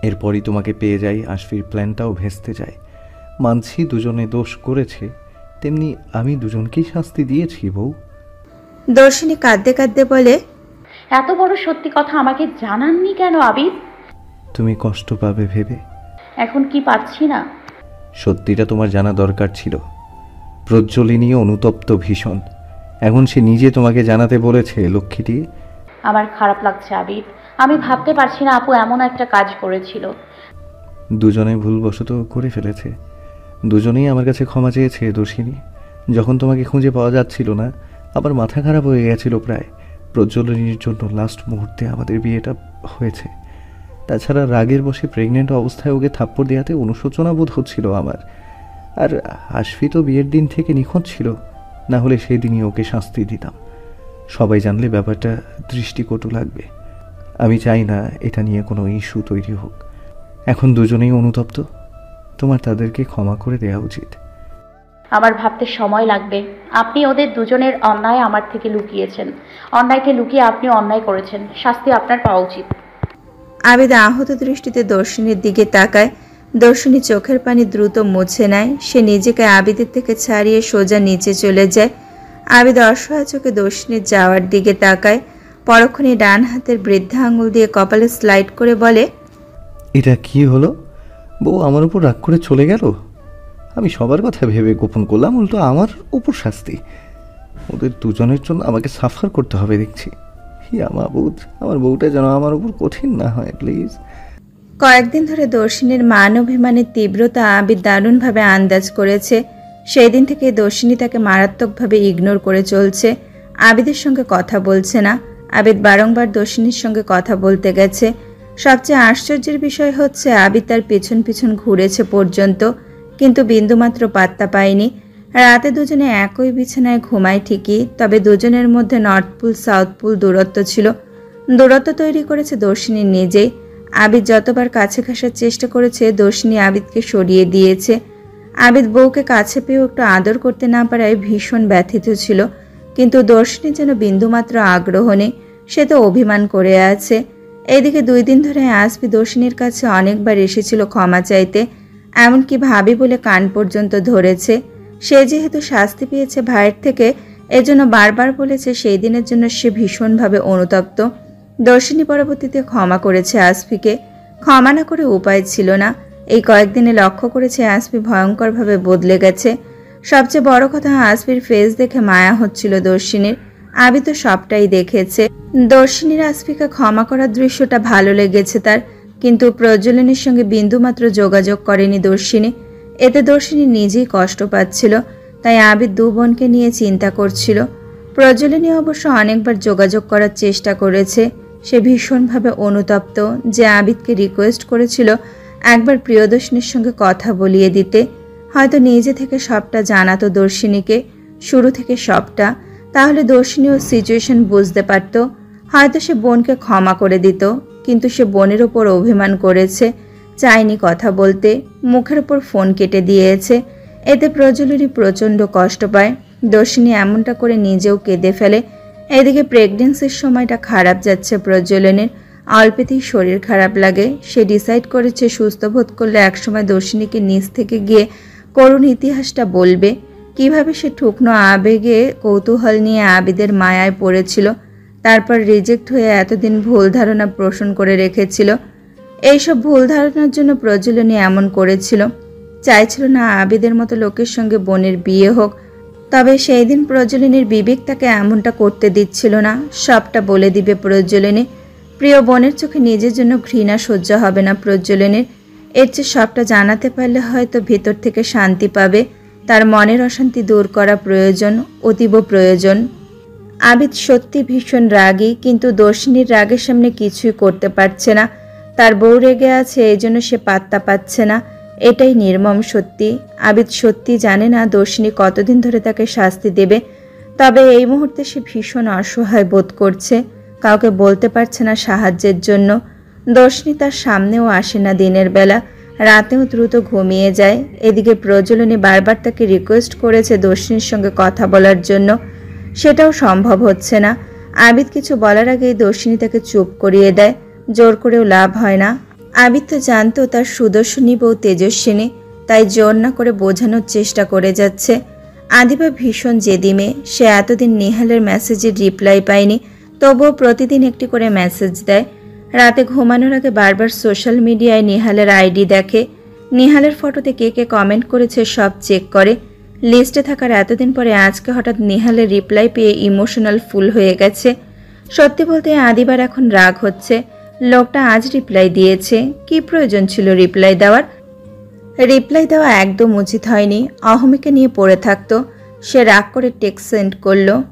এরপরই তোমাকে পেয়ে যাই, আশফির প্ল্যানটাও ভেস্তে যায়। মানছি দুজনে দোষ করেছে, তেমনি আমি দুজনকেই শাস্তি দিয়েছি বউ। দর্শিনী কাঁদতে কাঁদতে বলে, এত বড় সত্যি কথা আমাকে জানাননি কেন আবিদ? তুমি কষ্ট পাবে ভেবে। এখন কি পাচ্ছি না? সত্যিটা তোমার জানা দরকার ছিল। প্রজ্জ্বলিনী অনুতপ্ত ভীষণ, এখন সে নিজে তোমাকে জানাতে বলেছে। লক্ষ্মীটি, আমার খারাপ লাগছে আবিদ। আমি ভাবতে পারছি না আপু এমন একটা কাজ করেছিল। দুজনে ভুলবশত করে ফেলেছে, দুজনেই আমার কাছে ক্ষমা চেয়েছে। দোষিনী, যখন তোমাকে খুঁজে পাওয়া যাচ্ছিল না, আবার মাথা খারাপ হয়ে গেছিল প্রায়। প্রজ্জ্বলিনীর জন্য লাস্ট মুহূর্তে আমাদের বিয়েটা হয়েছে। তাছাড়া রাগের বসে প্রেগনেন্ট অবস্থায় ওকে থাপ্পড় দেওয়াতে অনুশোচনা বোধ হচ্ছিল আমার। আর আশফি তো বিয়ের দিন থেকে নিখোঁজ ছিল, না হলে সেই দিনই ওকে শাস্তি দিতাম। সবাই জানলে ব্যাপারটা দৃষ্টিকটু লাগবে। আমি চাই না এটা নিয়ে কোনো ইস্যু তৈরি হোক। এখন দুজনেই অনুতপ্ত, তোমার তাদেরকে ক্ষমা করে দেওয়া উচিত। আমার ভাবতে সময় লাগবে। আপনি ওদের দুজনের অন্যায় আমার থেকে লুকিয়েছেন। অন্যায়কে লুকিয়ে আপনি অন্যায় করেছেন, শাস্তি আপনার পাওয়া উচিত। আবিদ আহত দৃষ্টিতে দর্শিনীর দিকে তাকায়। দর্শিনী চোখের পানি দ্রুত মুছে নেয়। সে নিজেকে আবিদের থেকে ছাড়িয়ে সোজা নিচে চলে যায়। আবিদ অসহায় চোখে দর্শিনীর যাওয়ার দিকে তাকায়। পরক্ষণে ডান হাতের বৃদ্ধা আঙুল দিয়ে কপালে স্লাইড করে বলে, এটা কি হলো? বউ আমার উপর রাগ করে চলে গেল। আমি সবার কথা ভেবে গোপন করলাম, উল্টো আমার উপর শাস্তি। ওদের দুজনের জন্য আমাকে সাফার করতে হবে দেখছি। আমার বউটা যেন আমার উপর কঠিন না হয় প্লিজ। কয়েকদিন ধরে দর্শিনীর মান অভিমানের তীব্রতা আবিদ দারুণভাবে আন্দাজ করেছে। সেই দিন থেকে দর্শিনী তাকে মারাত্মকভাবে ইগনোর করে চলছে। আবিদের সঙ্গে কথা বলছে না। আবিদ বারংবার দর্শিনীর সঙ্গে কথা বলতে গেছে। সবচেয়ে আশ্চর্যের বিষয় হচ্ছে আবিদ তার পেছন পিছন ঘুরেছে পর্যন্ত, কিন্তু বিন্দুমাত্র পাত্তা পায়নি। রাতে দুজনে একই বিছানায় ঘুমায় ঠিকই, তবে দুজনের মধ্যে নর্থ পুল সাউথ পুল দূরত্ব ছিল। দূরত্ব তৈরি করেছে দর্শিনী নিজেই। আবিদ যতবার কাছে ঘাসার চেষ্টা করেছে, দর্শিনী আবিদকে সরিয়ে দিয়েছে। আবিদ বউকে কাছে পেয়েও একটু আদর করতে না পারায় ভীষণ ব্যথিত ছিল, কিন্তু দর্শিনী যেন বিন্দুমাত্র আগ্রহ নেই। সে তো অভিমান করে আছে। এদিকে 2 দিন ধরে আসবি দর্শিনীর কাছে অনেকবার এসেছিল ক্ষমা চাইতে, এমনকি ভাবি বলে কান পর্যন্ত ধরেছে। সে যেহেতু শাস্তি পেয়েছে ভাইয়ের থেকে, এজন্য বারবার বলেছে সেই দিনের জন্য সে ভীষণভাবে অনুতপ্ত। দর্শিনী পরবর্তীতে ক্ষমা করেছে আসফিকে। ক্ষমা না করে উপায় ছিল না। এই কয়েকদিনে লক্ষ্য করেছে আসফি ভয়ঙ্করভাবে বদলে গেছে। সবচেয়ে বড় কথা, আসফির ফেস দেখে মায়া হচ্ছিল দর্শিনীর। আবি তো সবটাই দেখেছে। দর্শিনীর আসফিকে ক্ষমা করার দৃশ্যটা ভালো লেগেছে তার, কিন্তু প্রজ্বলনের সঙ্গে বিন্দুমাত্র যোগাযোগ করেনি দর্শিনী। এতে দর্শিনী নিজেই কষ্ট পাচ্ছিল, তাই আবিদ 2 বোনকে নিয়ে চিন্তা করছিল। প্রজ্বলিনী অবশ্য অনেকবার যোগাযোগ করার চেষ্টা করেছে। সে ভীষণভাবে অনুতপ্ত যে আবিদকে রিকোয়েস্ট করেছিল একবার প্রিয়দর্শিনীর সঙ্গে কথা বলিয়ে দিতে। হয়তো নিজে থেকে সবটা জানাতো দর্শিনীকে, শুরু থেকে সবটা, তাহলে দর্শিনীও সিচুয়েশন বুঝতে পারত। হয়তো সে বোনকে ক্ষমা করে দিত, কিন্তু সে বোনের ওপর অভিমান করেছে, চায়নি কথা বলতে, মুখের ওপর ফোন কেটে দিয়েছে। এতে প্রজ্বলিনী প্রচণ্ড কষ্ট পায়। দর্শিনী এমনটা করে নিজেও কেঁদে ফেলে। এদিকে প্রেগনেন্সির সময়টা খারাপ যাচ্ছে প্রজ্বলনের। অল্পেতেই শরীর খারাপ লাগে। সে ডিসাইড করেছে সুস্থ বোধ করলে একসময় দর্শিনীকে নিজ থেকে গিয়ে করুণ ইতিহাসটা বলবে, কিভাবে সে ঠুকনো আবেগে কৌতূহল নিয়ে আবিদের মায়ায় পড়েছিল, তারপর রিজেক্ট হয়ে এতদিন ভুল ধারণা পোষণ করে রেখেছিল। এইসব ভুল ধারণার জন্য প্রজ্বলনী এমন করেছিল। চাইছিল না আবিদের মতো লোকের সঙ্গে বোনের বিয়ে হোক, তবে সেই দিন প্রজ্বলিনীর বিবেক তাকে এমনটা করতে দিচ্ছিল না। সবটা বলে দিবে প্রজ্বলিনী। প্রিয় বোনের চোখে নিজের জন্য ঘৃণা সহ্য হবে না প্রজ্বলিনীর। এর চেয়ে সবটা জানাতে পারলে হয়তো ভেতর থেকে শান্তি পাবে। তার মনের অশান্তি দূর করা প্রয়োজন, অতীব প্রয়োজন। আবিদ সত্যি ভীষণ রাগী, কিন্তু দর্শিনীর রাগের সামনে কিছুই করতে পারছে না। তার বউ রেগে আছে, এই জন্য সে পাত্তা পাচ্ছে না। এটাই নির্মম সত্যি। আবিদ সত্যি জানে না দর্শিনী কতদিন ধরে তাকে শাস্তি দেবে, তবে এই মুহূর্তে সে ভীষণ অসহায় বোধ করছে। কাউকে বলতে পারছে না সাহায্যের জন্য। দর্শিনী তার সামনেও আসে না দিনের বেলা, রাতেও দ্রুত ঘুমিয়ে যায়। এদিকে প্রজ্বলনী বারবার তাকে রিকোয়েস্ট করেছে দর্শিনীর সঙ্গে কথা বলার জন্য, সেটাও সম্ভব হচ্ছে না। আবিদ কিছু বলার আগেই দর্শিনী তাকে চুপ করিয়ে দেয়। জোর করেও লাভ হয় না। আবিদ তো জানতো তার সুদর্শনী বউ তেজস্বিনী, তাই জোর না করে বোঝানোর চেষ্টা করে যাচ্ছে। আদিবা ভীষণ জেদি মেয়ে। সে এতদিন নিহালের মেসেজের রিপ্লাই পায়নি, তবুও প্রতিদিন একটি করে মেসেজ দেয়। রাতে ঘুমানোর আগে বারবার সোশ্যাল মিডিয়ায় নিহালের আইডি দেখে। নিহালের ফটোতে কে কে কমেন্ট করেছে সব চেক করে। লিস্টে থাকার এতদিন পরে আজকে হঠাৎ নিহালের রিপ্লাই পেয়ে ইমোশনাল ফুল হয়ে গেছে। সত্যি বলতে আদিবার এখন রাগ হচ্ছে। লোকটা আজ রিপ্লাই দিয়েছে, কি প্রয়োজন ছিল রিপ্লাই দেওয়ার? রিপ্লাই দেওয়া একদম উচিত হয়নি। অহমিকে নিয়ে পড়ে থাকতো। সে রাগ করে টেক্সট সেন্ড করলো,